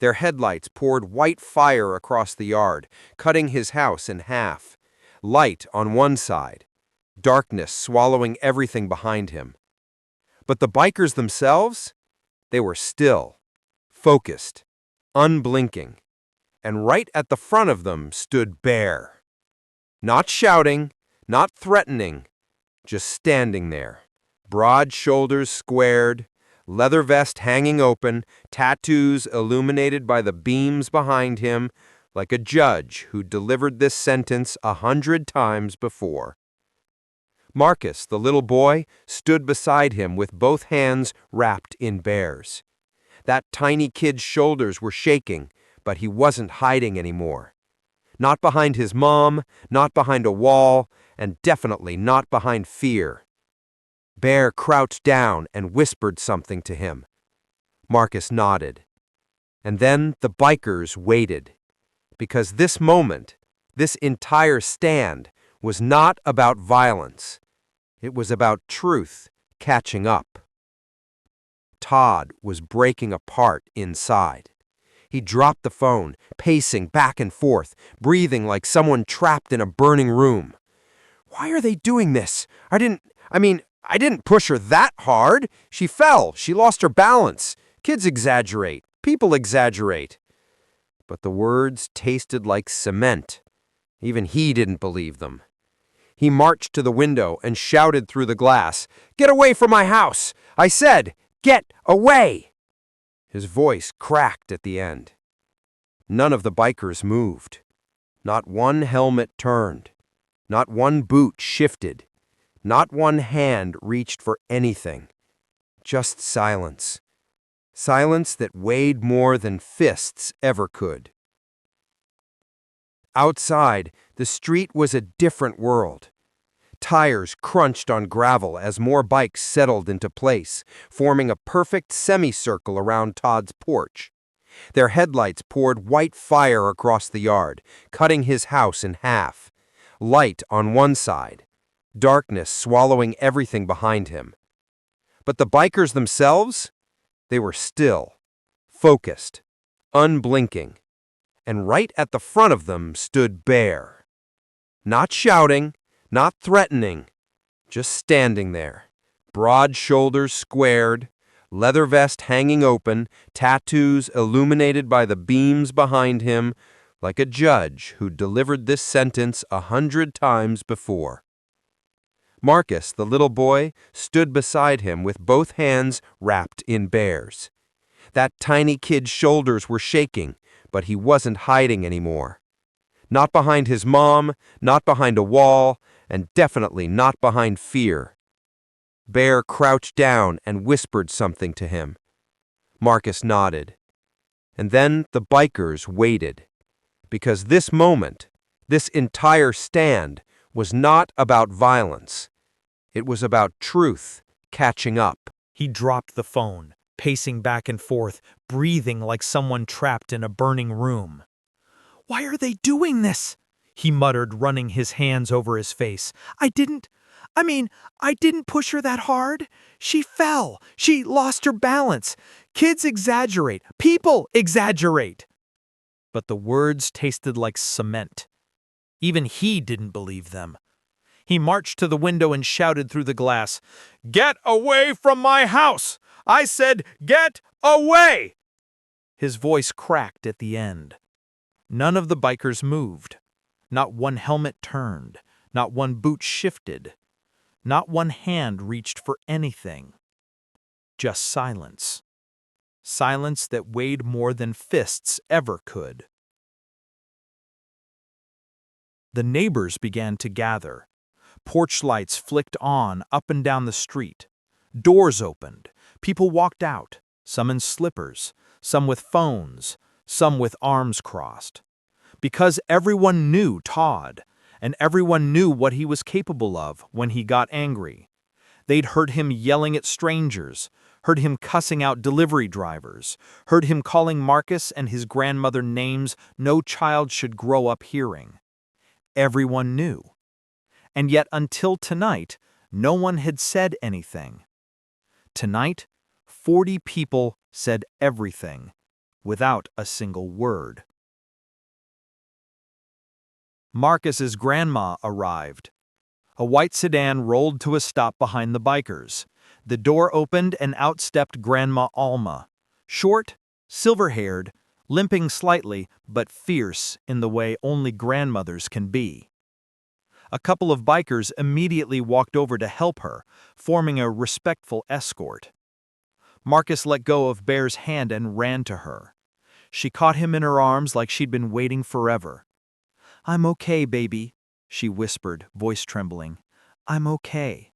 Their headlights poured white fire across the yard, cutting his house in half. Light on one side, darkness swallowing everything behind him. But the bikers themselves, they were still, focused, unblinking. And right at the front of them stood Bear. Not shouting, not threatening, just standing there, broad shoulders squared, leather vest hanging open, tattoos illuminated by the beams behind him, like a judge who delivered this sentence 100 times before. Marcus, the little boy, stood beside him with both hands wrapped in Bear's. That tiny kid's shoulders were shaking, but he wasn't hiding anymore. Not behind his mom, not behind a wall, and definitely not behind fear. Bear crouched down and whispered something to him. Marcus nodded. And then the bikers waited. Because this moment, this entire stand, was not about violence. It was about truth catching up. Todd was breaking apart inside. He dropped the phone, pacing back and forth, breathing like someone trapped in a burning room. Why are they doing this? I didn't push her that hard. She fell. She lost her balance. Kids exaggerate. People exaggerate. But the words tasted like cement. Even he didn't believe them. He marched to the window and shouted through the glass, "Get away from my house! I said, get away!" His voice cracked at the end. None of the bikers moved. Not one helmet turned. Not one boot shifted. Not one hand reached for anything. Just silence. Silence that weighed more than fists ever could. Outside, the street was a different world. Tires crunched on gravel as more bikes settled into place, forming a perfect semicircle around Todd's porch. Their headlights poured white fire across the yard, cutting his house in half. Light on one side, darkness swallowing everything behind him. But the bikers themselves, they were still, focused, unblinking. And right at the front of them stood Bear. Not shouting, not threatening, just standing there, broad shoulders squared, leather vest hanging open, tattoos illuminated by the beams behind him, like a judge who delivered this sentence 100 times before. Marcus, the little boy, stood beside him with both hands wrapped in Bear's. That tiny kid's shoulders were shaking, but he wasn't hiding anymore. Not behind his mom, not behind a wall, and definitely not behind fear. Bear crouched down and whispered something to him. Marcus nodded. And then the bikers waited. Because this moment, this entire stand, was not about violence. It was about truth catching up. He dropped the phone, pacing back and forth, breathing like someone trapped in a burning room. "Why are they doing this?" he muttered, running his hands over his face. I didn't push her that hard. She fell. She lost her balance. Kids exaggerate. People exaggerate." But the words tasted like cement. Even he didn't believe them. He marched to the window and shouted through the glass, "Get away from my house! I said, get away!" His voice cracked at the end. None of the bikers moved. Not one helmet turned. Not one boot shifted. Not one hand reached for anything. Just silence. Silence that weighed more than fists ever could. The neighbors began to gather. Porch lights flicked on up and down the street. Doors opened. People walked out, some in slippers, some with phones, some with arms crossed. Because everyone knew Todd, and everyone knew what he was capable of when he got angry. They'd heard him yelling at strangers, heard him cussing out delivery drivers, heard him calling Marcus and his grandmother names no child should grow up hearing. Everyone knew. And yet until tonight, no one had said anything. Tonight, 40 people said everything, without a single word. Marcus's grandma arrived. A white sedan rolled to a stop behind the bikers. The door opened and out stepped Grandma Alma, short, silver-haired, limping slightly, but fierce in the way only grandmothers can be. A couple of bikers immediately walked over to help her, forming a respectful escort. Marcus let go of Bear's hand and ran to her. She caught him in her arms like she'd been waiting forever. "I'm okay, baby," she whispered, voice trembling. "I'm okay."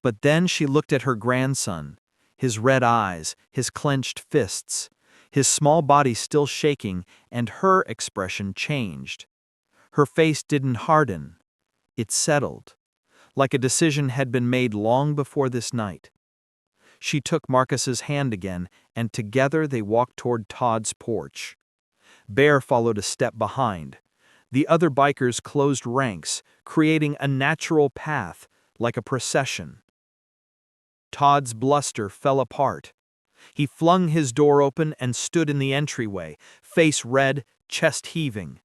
But then she looked at her grandson, his red eyes, his clenched fists, his small body still shaking, and her expression changed. Her face didn't harden. It settled, like a decision had been made long before this night. She took Marcus's hand again, and together they walked toward Todd's porch. Bear followed a step behind. The other bikers closed ranks, creating a natural path, like a procession. Todd's bluster fell apart. He flung his door open and stood in the entryway, face red, chest heaving.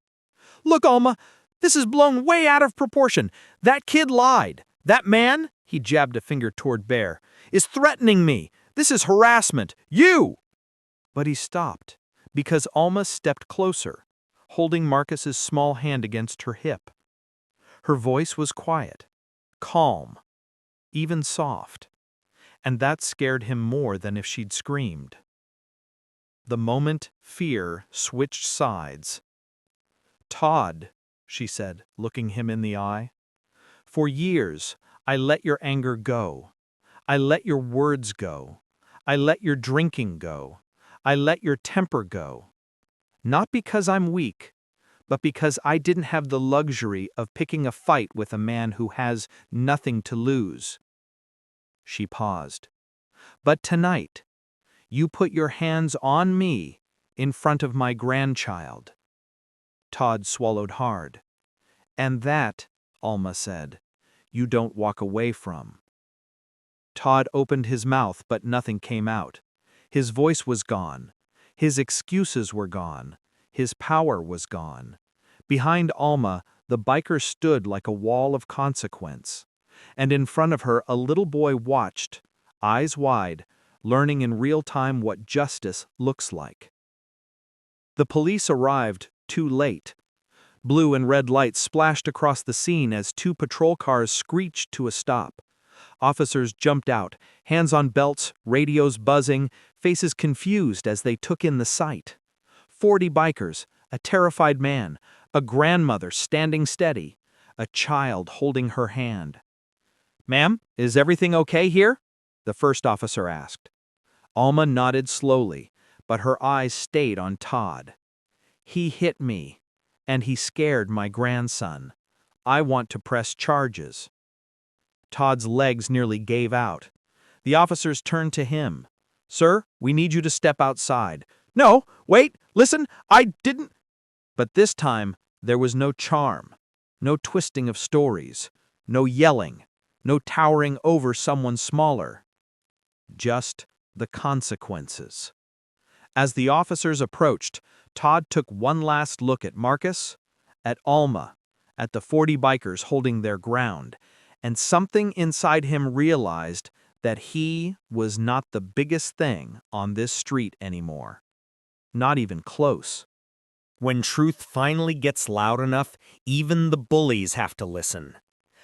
"Look, Alma, this is blown way out of proportion. That kid lied. That man," he jabbed a finger toward Bear, "is threatening me. This is harassment. You!" But he stopped, because Alma stepped closer, holding Marcus's small hand against her hip. Her voice was quiet, calm, even soft, and that scared him more than if she'd screamed. The moment fear switched sides. "Todd," she said, looking him in the eye, "for years I let your anger go. I let your words go. I let your drinking go. I let your temper go. Not because I'm weak, but because I didn't have the luxury of picking a fight with a man who has nothing to lose." She paused. "But tonight, you put your hands on me in front of my grandchild." Todd swallowed hard. "And that," Alma said, "you don't walk away from." Todd opened his mouth, but nothing came out. His voice was gone. His excuses were gone. His power was gone. Behind Alma, the biker stood like a wall of consequence. And in front of her, a little boy watched, eyes wide, learning in real time what justice looks like. The police arrived too late. Blue and red lights splashed across the scene as two patrol cars screeched to a stop. Officers jumped out, hands on belts, radios buzzing, faces confused as they took in the sight. 40 bikers, a terrified man, a grandmother standing steady, a child holding her hand. "Ma'am, is everything okay here?" the first officer asked. Alma nodded slowly, but her eyes stayed on Todd. "He hit me, and he scared my grandson. I want to press charges." Todd's legs nearly gave out. The officers turned to him. "Sir, we need you to step outside." "No, wait, listen, I didn't—" But this time, there was no charm, no twisting of stories, no yelling, no towering over someone smaller. Just the consequences. As the officers approached, Todd took one last look at Marcus, at Alma, at the 40 bikers holding their ground, and something inside him realized that he was not the biggest thing on this street anymore. Not even close. When truth finally gets loud enough, even the bullies have to listen.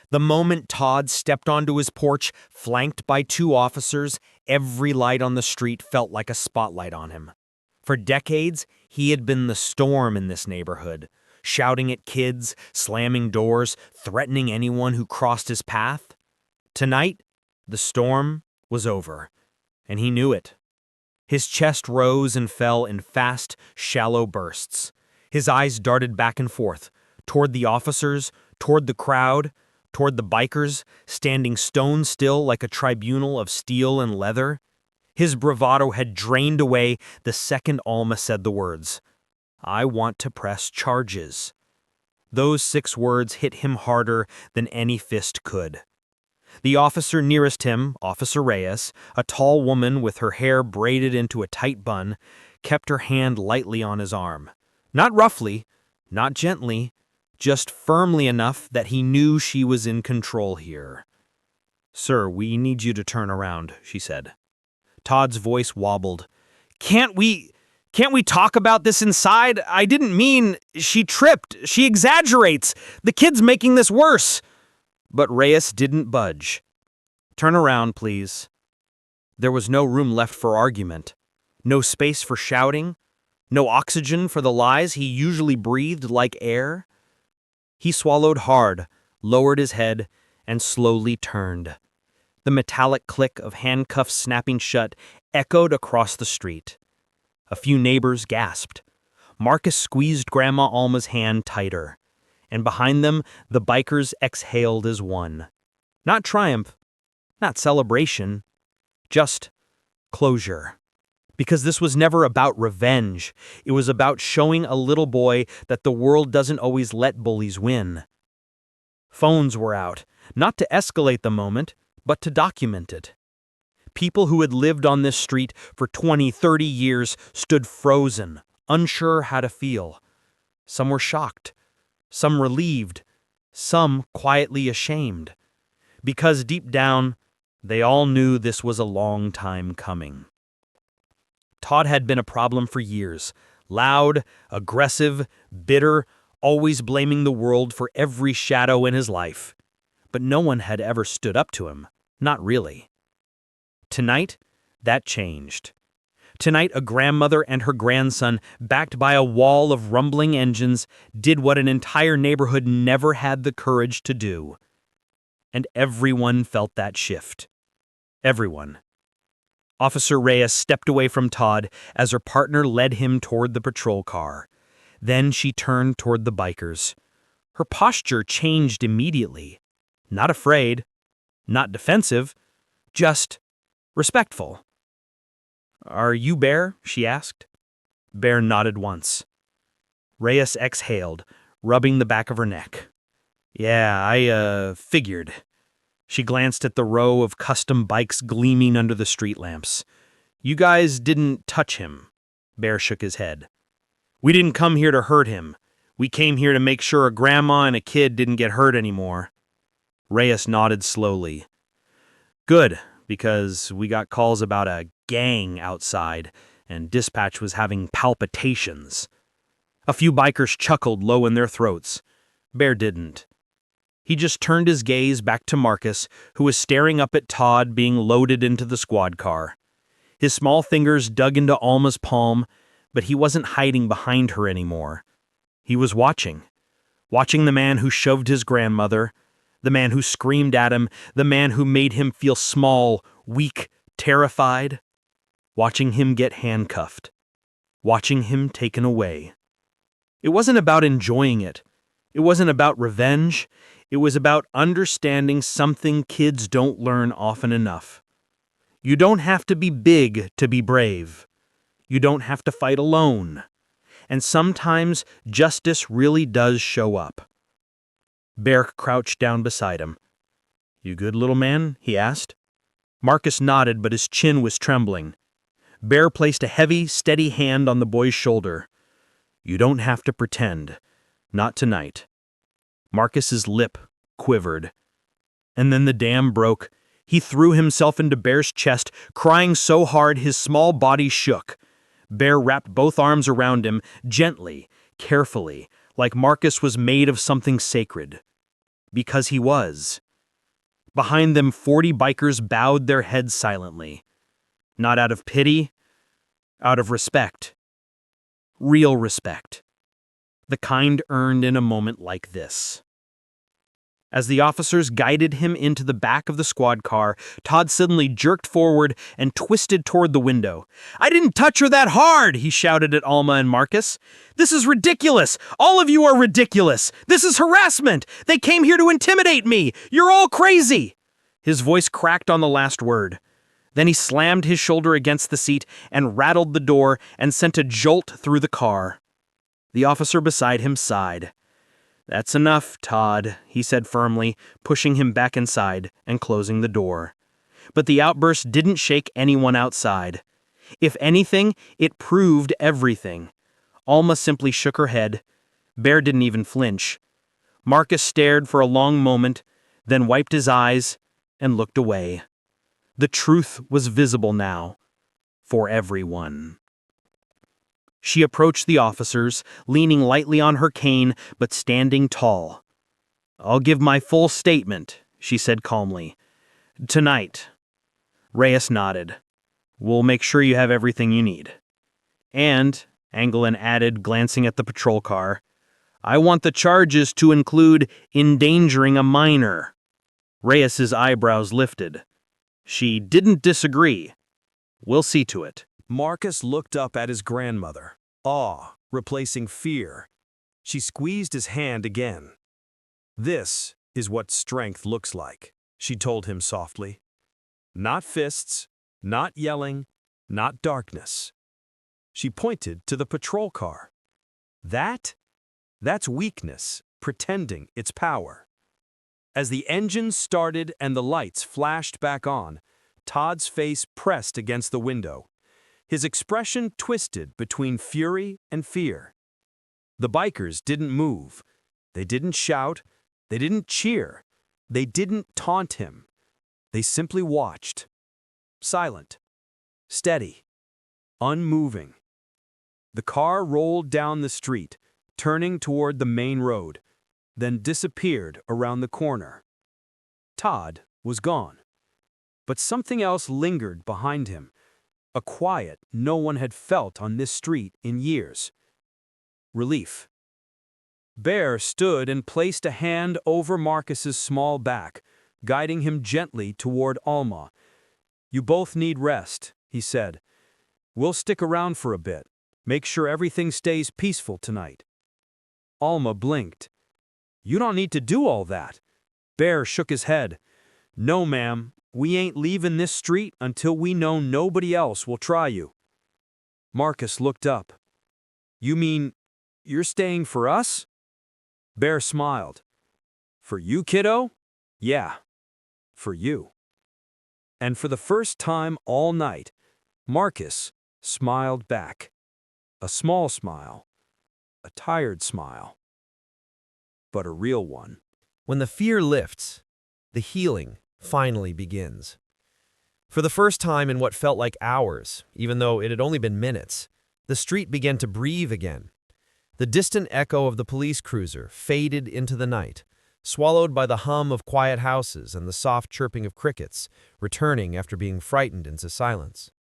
The moment Todd stepped onto his porch, flanked by 2 officers, every light on the street felt like a spotlight on him. For decades, he had been the storm in this neighborhood, shouting at kids, slamming doors, threatening anyone who crossed his path. Tonight, the storm was over, and he knew it. His chest rose and fell in fast, shallow bursts. His eyes darted back and forth, toward the officers, toward the crowd, toward the bikers, standing stone still like a tribunal of steel and leather. His bravado had drained away the second Alma said the words, "I want to press charges." Those 6 words hit him harder than any fist could. The officer nearest him, Officer Reyes, a tall woman with her hair braided into a tight bun, kept her hand lightly on his arm. Not roughly, not gently, just firmly enough that he knew she was in control here. "Sir, we need you to turn around," she said. Todd's voice wobbled. Can't we talk about this inside? I didn't mean she tripped. She exaggerates. The kid's making this worse." But Reyes didn't budge. "Turn around, please." There was no room left for argument. No space for shouting. No oxygen for the lies he usually breathed like air. He swallowed hard, lowered his head, and slowly turned. The metallic click of handcuffs snapping shut echoed across the street. A few neighbors gasped. Marcus squeezed Grandma Alma's hand tighter, and behind them the bikers exhaled as one. Not triumph, not celebration, just closure. Because this was never about revenge. It was about showing a little boy that the world doesn't always let bullies win. Phones were out, not to escalate the moment, but to document it. People who had lived on this street for 20, 30 years stood frozen, unsure how to feel. Some were shocked, some relieved, some quietly ashamed. Because deep down, they all knew this was a long time coming. Todd had been a problem for years. Loud, aggressive, bitter, always blaming the world for every shadow in his life. But no one had ever stood up to him. Not really. Tonight, that changed. Tonight, a grandmother and her grandson, backed by a wall of rumbling engines, did what an entire neighborhood never had the courage to do. And everyone felt that shift. Everyone. Officer Reyes stepped away from Todd as her partner led him toward the patrol car. Then she turned toward the bikers. Her posture changed immediately. Not afraid, not defensive, just respectful. "Are you Bear?" she asked. Bear nodded once. Reyes exhaled, rubbing the back of her neck. "Yeah, I figured." She glanced at the row of custom bikes gleaming under the street lamps. "You guys didn't touch him." Bear shook his head. "We didn't come here to hurt him. We came here to make sure a grandma and a kid didn't get hurt anymore." Reyes nodded slowly. "Good, because we got calls about a gang outside, and dispatch was having palpitations." A few bikers chuckled low in their throats. Bear didn't. He just turned his gaze back to Marcus, who was staring up at Todd being loaded into the squad car. His small fingers dug into Alma's palm, but he wasn't hiding behind her anymore. He was watching the man who shoved his grandmother, the man who screamed at him, the man who made him feel small, weak, terrified. Watching him get handcuffed. Watching him taken away. It wasn't about enjoying it. It wasn't about revenge. It was about understanding something kids don't learn often enough. You don't have to be big to be brave. You don't have to fight alone. And sometimes justice really does show up. Bear crouched down beside him. "You good, little man?" he asked. Marcus nodded, but his chin was trembling. Bear placed a heavy, steady hand on the boy's shoulder. "You don't have to pretend. Not tonight." Marcus's lip quivered. And then the dam broke. He threw himself into Bear's chest, crying so hard his small body shook. Bear wrapped both arms around him, gently, carefully, like Marcus was made of something sacred. Because he was. Behind them, 40 bikers bowed their heads silently. Not out of pity, out of respect. Real respect. The kind earned in a moment like this. As the officers guided him into the back of the squad car, Todd suddenly jerked forward and twisted toward the window. "I didn't touch her that hard," he shouted at Alma and Marcus. "This is ridiculous! All of you are ridiculous! This is harassment! They came here to intimidate me! You're all crazy!" His voice cracked on the last word. Then he slammed his shoulder against the seat and rattled the door and sent a jolt through the car. The officer beside him sighed. "That's enough, Todd," he said firmly, pushing him back inside and closing the door. But the outburst didn't shake anyone outside. If anything, it proved everything. Alma simply shook her head. Bear didn't even flinch. Marcus stared for a long moment, then wiped his eyes and looked away. The truth was visible now, for everyone. She approached the officers, leaning lightly on her cane, but standing tall. "I'll give my full statement," she said calmly. "Tonight." Reyes nodded. "We'll make sure you have everything you need." "And," Anglin added, glancing at the patrol car, "I want the charges to include endangering a minor." Reyes's eyebrows lifted. She didn't disagree. "We'll see to it." Marcus looked up at his grandmother, awe replacing fear. She squeezed his hand again. "This is what strength looks like," she told him softly. "Not fists, not yelling, not darkness." She pointed to the patrol car. That's weakness, pretending it's power." As the engine started and the lights flashed back on, Todd's face pressed against the window. His expression twisted between fury and fear. The bikers didn't move. They didn't shout. They didn't cheer. They didn't taunt him. They simply watched. Silent. Steady. Unmoving. The car rolled down the street, turning toward the main road, then disappeared around the corner. Todd was gone. But something else lingered behind him. A quiet no one had felt on this street in years. Relief. Bear stood and placed a hand over Marcus's small back, guiding him gently toward Alma. "You both need rest," he said. "We'll stick around for a bit. Make sure everything stays peaceful tonight." Alma blinked. "You don't need to do all that." Bear shook his head. "No, ma'am. We ain't leaving this street until we know nobody else will try you." Marcus looked up. "You mean you're staying for us?" Bear smiled. "For you, kiddo? Yeah, for you." And for the first time all night, Marcus smiled back. A small smile. A tired smile. But a real one. When the fear lifts, the healing finally begins. For the first time in what felt like hours, even though it had only been minutes, the street began to breathe again. The distant echo of the police cruiser faded into the night, swallowed by the hum of quiet houses and the soft chirping of crickets, returning after being frightened into silence.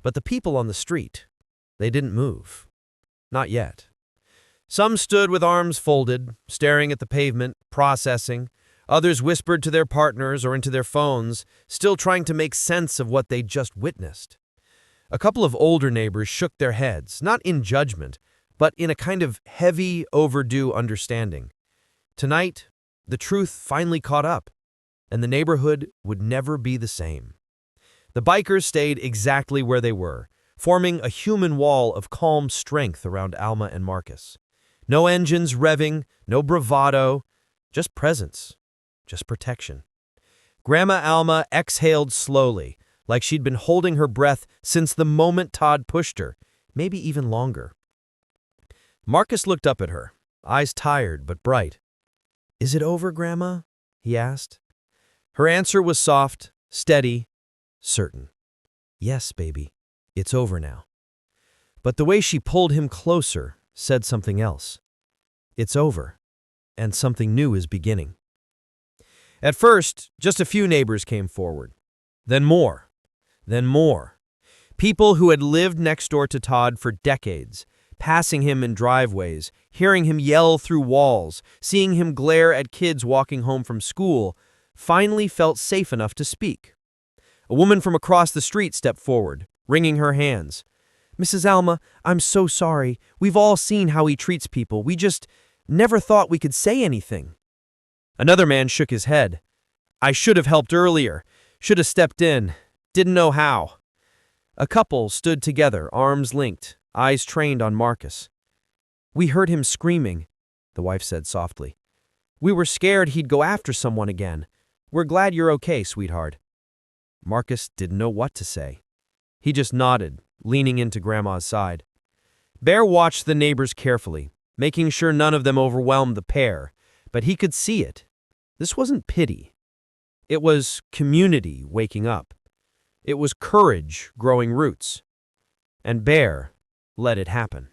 But the people on the street, they didn't move. Not yet. Some stood with arms folded, staring at the pavement, processing. Others whispered to their partners or into their phones, still trying to make sense of what they'd just witnessed. A couple of older neighbors shook their heads, not in judgment, but in a kind of heavy, overdue understanding. Tonight, the truth finally caught up, and the neighborhood would never be the same. The bikers stayed exactly where they were, forming a human wall of calm strength around Alma and Marcus. No engines revving, no bravado, just presence. Just protection. Grandma Alma exhaled slowly, like she'd been holding her breath since the moment Todd pushed her, maybe even longer. Marcus looked up at her, eyes tired but bright. "Is it over, Grandma?" he asked. Her answer was soft, steady, certain. "Yes, baby, it's over now." But the way she pulled him closer said something else. It's over, and something new is beginning. At first, just a few neighbors came forward. Then more. Then more. People who had lived next door to Todd for decades. passing him in driveways, hearing him yell through walls, seeing him glare at kids walking home from school, finally felt safe enough to speak. A woman from across the street stepped forward, wringing her hands. "Mrs. Alma, I'm so sorry. We've all seen how he treats people. We just never thought we could say anything." Another man shook his head. "I should have helped earlier. Should have stepped in. Didn't know how." A couple stood together, arms linked, eyes trained on Marcus. "We heard him screaming," the wife said softly. "We were scared he'd go after someone again. We're glad you're okay, sweetheart." Marcus didn't know what to say. He just nodded, leaning into Grandma's side. Bear watched the neighbors carefully, making sure none of them overwhelmed the pair, but he could see it. This wasn't pity. It was community waking up. It was courage growing roots. And Bear let it happen.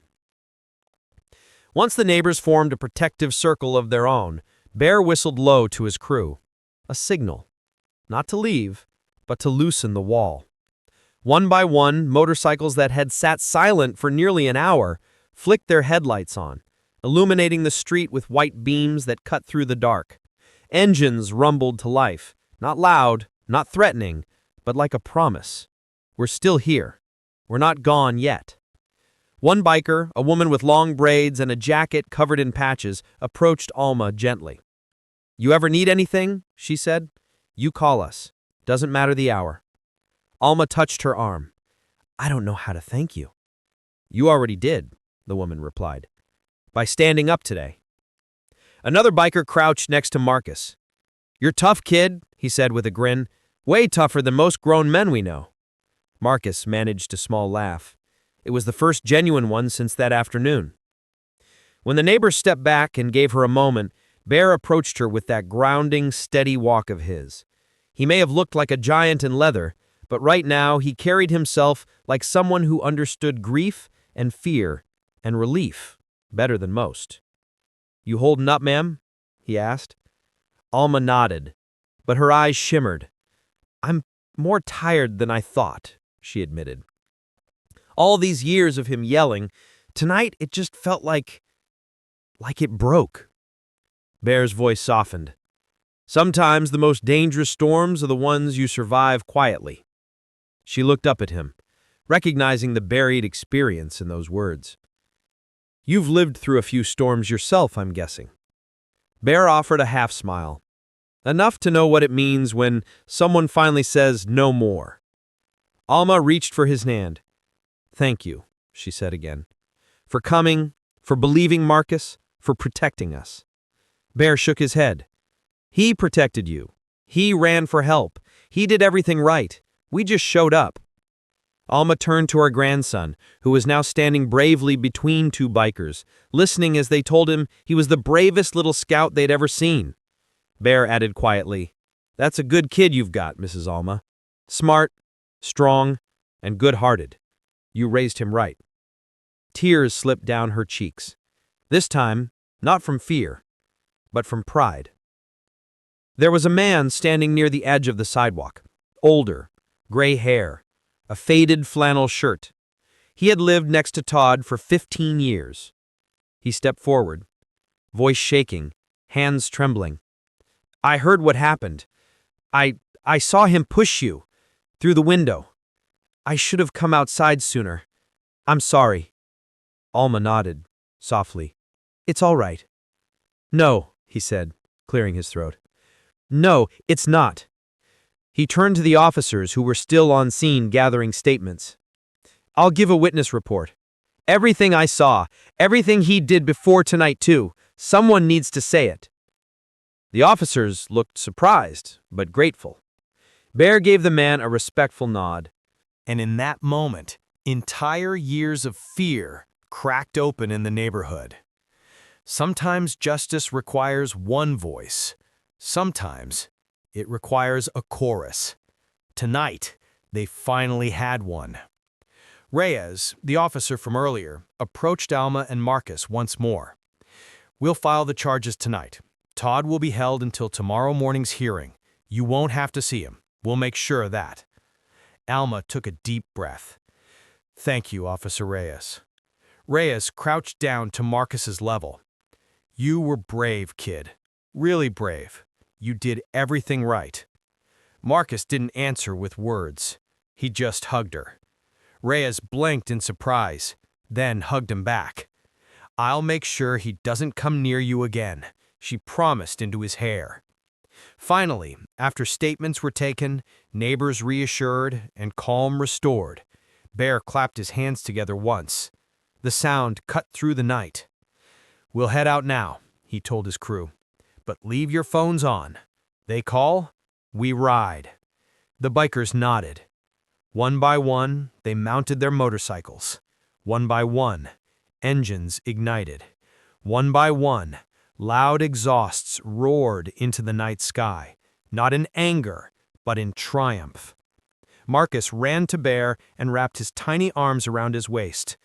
Once the neighbors formed a protective circle of their own, Bear whistled low to his crew. A signal. Not to leave, but to loosen the wall. One by one, motorcycles that had sat silent for nearly an hour flicked their headlights on, illuminating the street with white beams that cut through the dark. Engines rumbled to life, not loud, not threatening, but like a promise. We're still here. We're not gone yet. One biker, a woman with long braids and a jacket covered in patches, approached Alma gently. "You ever need anything?" she said. "You call us. Doesn't matter the hour." Alma touched her arm. "I don't know how to thank you." "You already did," the woman replied. "By standing up today." Another biker crouched next to Marcus. "You're tough, kid," he said with a grin. "Way tougher than most grown men we know." Marcus managed a small laugh. It was the first genuine one since that afternoon. When the neighbor stepped back and gave her a moment, Bear approached her with that grounding, steady walk of his. He may have looked like a giant in leather, but right now he carried himself like someone who understood grief and fear and relief better than most. "You holding up, ma'am?" he asked. Alma nodded, but her eyes shimmered. "I'm more tired than I thought," she admitted. All these years of him yelling, tonight it just felt like it broke. Bear's voice softened. "Sometimes the most dangerous storms are the ones you survive quietly." She looked up at him, recognizing the buried experience in those words. "You've lived through a few storms yourself, I'm guessing." Bear offered a half smile. Enough to know what it means when someone finally says no more. Alma reached for his hand. "Thank you," she said again. "For coming, for believing Marcus, for protecting us." Bear shook his head. "He protected you. He ran for help. He did everything right. We just showed up." Alma turned to her grandson, who was now standing bravely between two bikers, listening as they told him he was the bravest little scout they'd ever seen. Bear added quietly, "That's a good kid you've got, Mrs. Alma. Smart, strong, and good-hearted. You raised him right." Tears slipped down her cheeks. This time, not from fear, but from pride. There was a man standing near the edge of the sidewalk. Older, gray hair, a faded flannel shirt. He had lived next to Todd for 15 years. He stepped forward, voice shaking, hands trembling. "I heard what happened. I saw him push you through the window. I should have come outside sooner. I'm sorry." Alma nodded, softly. "It's all right." "No," he said, clearing his throat. "No, it's not." He turned to the officers who were still on scene gathering statements. "I'll give a witness report. Everything I saw, everything he did before tonight too. Someone needs to say it." The officers looked surprised, but grateful. Bear gave the man a respectful nod. And in that moment, entire years of fear cracked open in the neighborhood. Sometimes justice requires one voice. Sometimes it requires a chorus. Tonight, they finally had one. Reyes, the officer from earlier, approached Alma and Marcus once more. "We'll file the charges tonight. Todd will be held until tomorrow morning's hearing. You won't have to see him. We'll make sure of that." Alma took a deep breath. "Thank you, Officer Reyes." Reyes crouched down to Marcus's level. "You were brave, kid. Really brave. You did everything right." Marcus didn't answer with words. He just hugged her. Reyes blinked in surprise, then hugged him back. "I'll make sure he doesn't come near you again," she promised into his hair. Finally, after statements were taken, neighbors reassured, and calm restored, Bear clapped his hands together once. The sound cut through the night. "We'll head out now," he told his crew. "But leave your phones on. They call, we ride." The bikers nodded. One by one, they mounted their motorcycles. One by one, engines ignited. One by one, loud exhausts roared into the night sky, not in anger, but in triumph. Marcus ran to Bear and wrapped his tiny arms around his waist.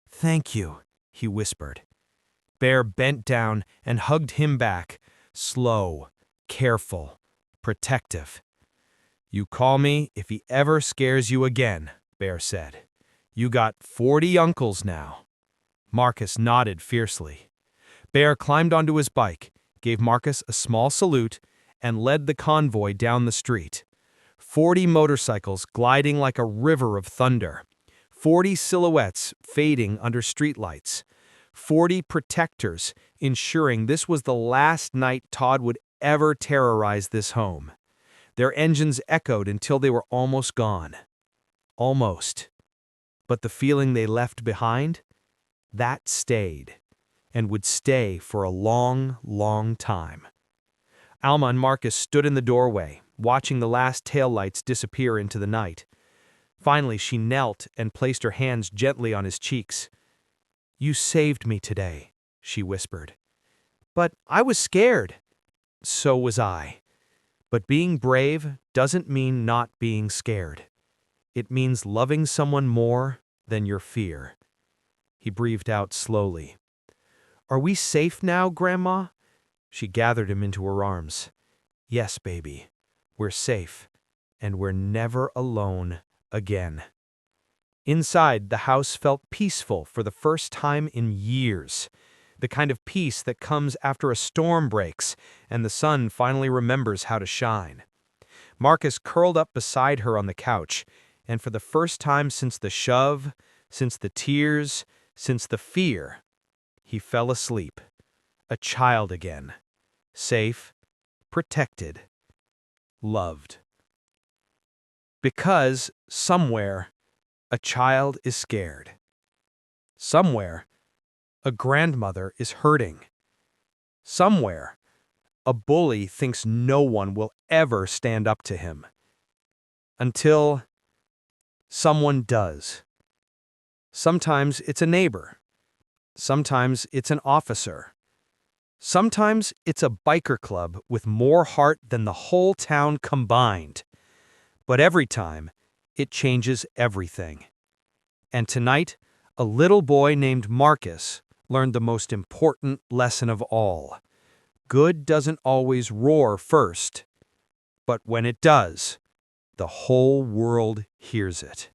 "Thank you," he whispered. Bear bent down and hugged him back, slow, careful, protective. "You call me if he ever scares you again," Bear said. "You got 40 uncles now." Marcus nodded fiercely. Bear climbed onto his bike, gave Marcus a small salute, and led the convoy down the street. 40 motorcycles gliding like a river of thunder. 40 silhouettes fading under streetlights. 40 protectors ensuring this was the last night Todd would ever terrorize this home. Their engines echoed until they were almost gone. Almost. But the feeling they left behind? That stayed. And would stay for a long, long time. Alma and Marcus stood in the doorway, watching the last taillights disappear into the night. Finally, she knelt and placed her hands gently on his cheeks. "You saved me today," she whispered. "But I was scared." "So was I. But being brave doesn't mean not being scared. It means loving someone more than your fear." He breathed out slowly. "Are we safe now, Grandma?" She gathered him into her arms. "Yes, baby. We're safe. And we're never alone again." Inside, the house felt peaceful for the first time in years. The kind of peace that comes after a storm breaks and the sun finally remembers how to shine. Marcus curled up beside her on the couch, and for the first time since the shove, since the tears, since the fear, he fell asleep. A child again. Safe, protected, loved. Because, somewhere, a child is scared. Somewhere, a grandmother is hurting. Somewhere, a bully thinks no one will ever stand up to him. Until someone does. Sometimes it's a neighbor. Sometimes it's an officer. Sometimes it's a biker club with more heart than the whole town combined. But every time, it changes everything. And tonight, a little boy named Marcus learned the most important lesson of all. Good doesn't always roar first, but when it does, the whole world hears it.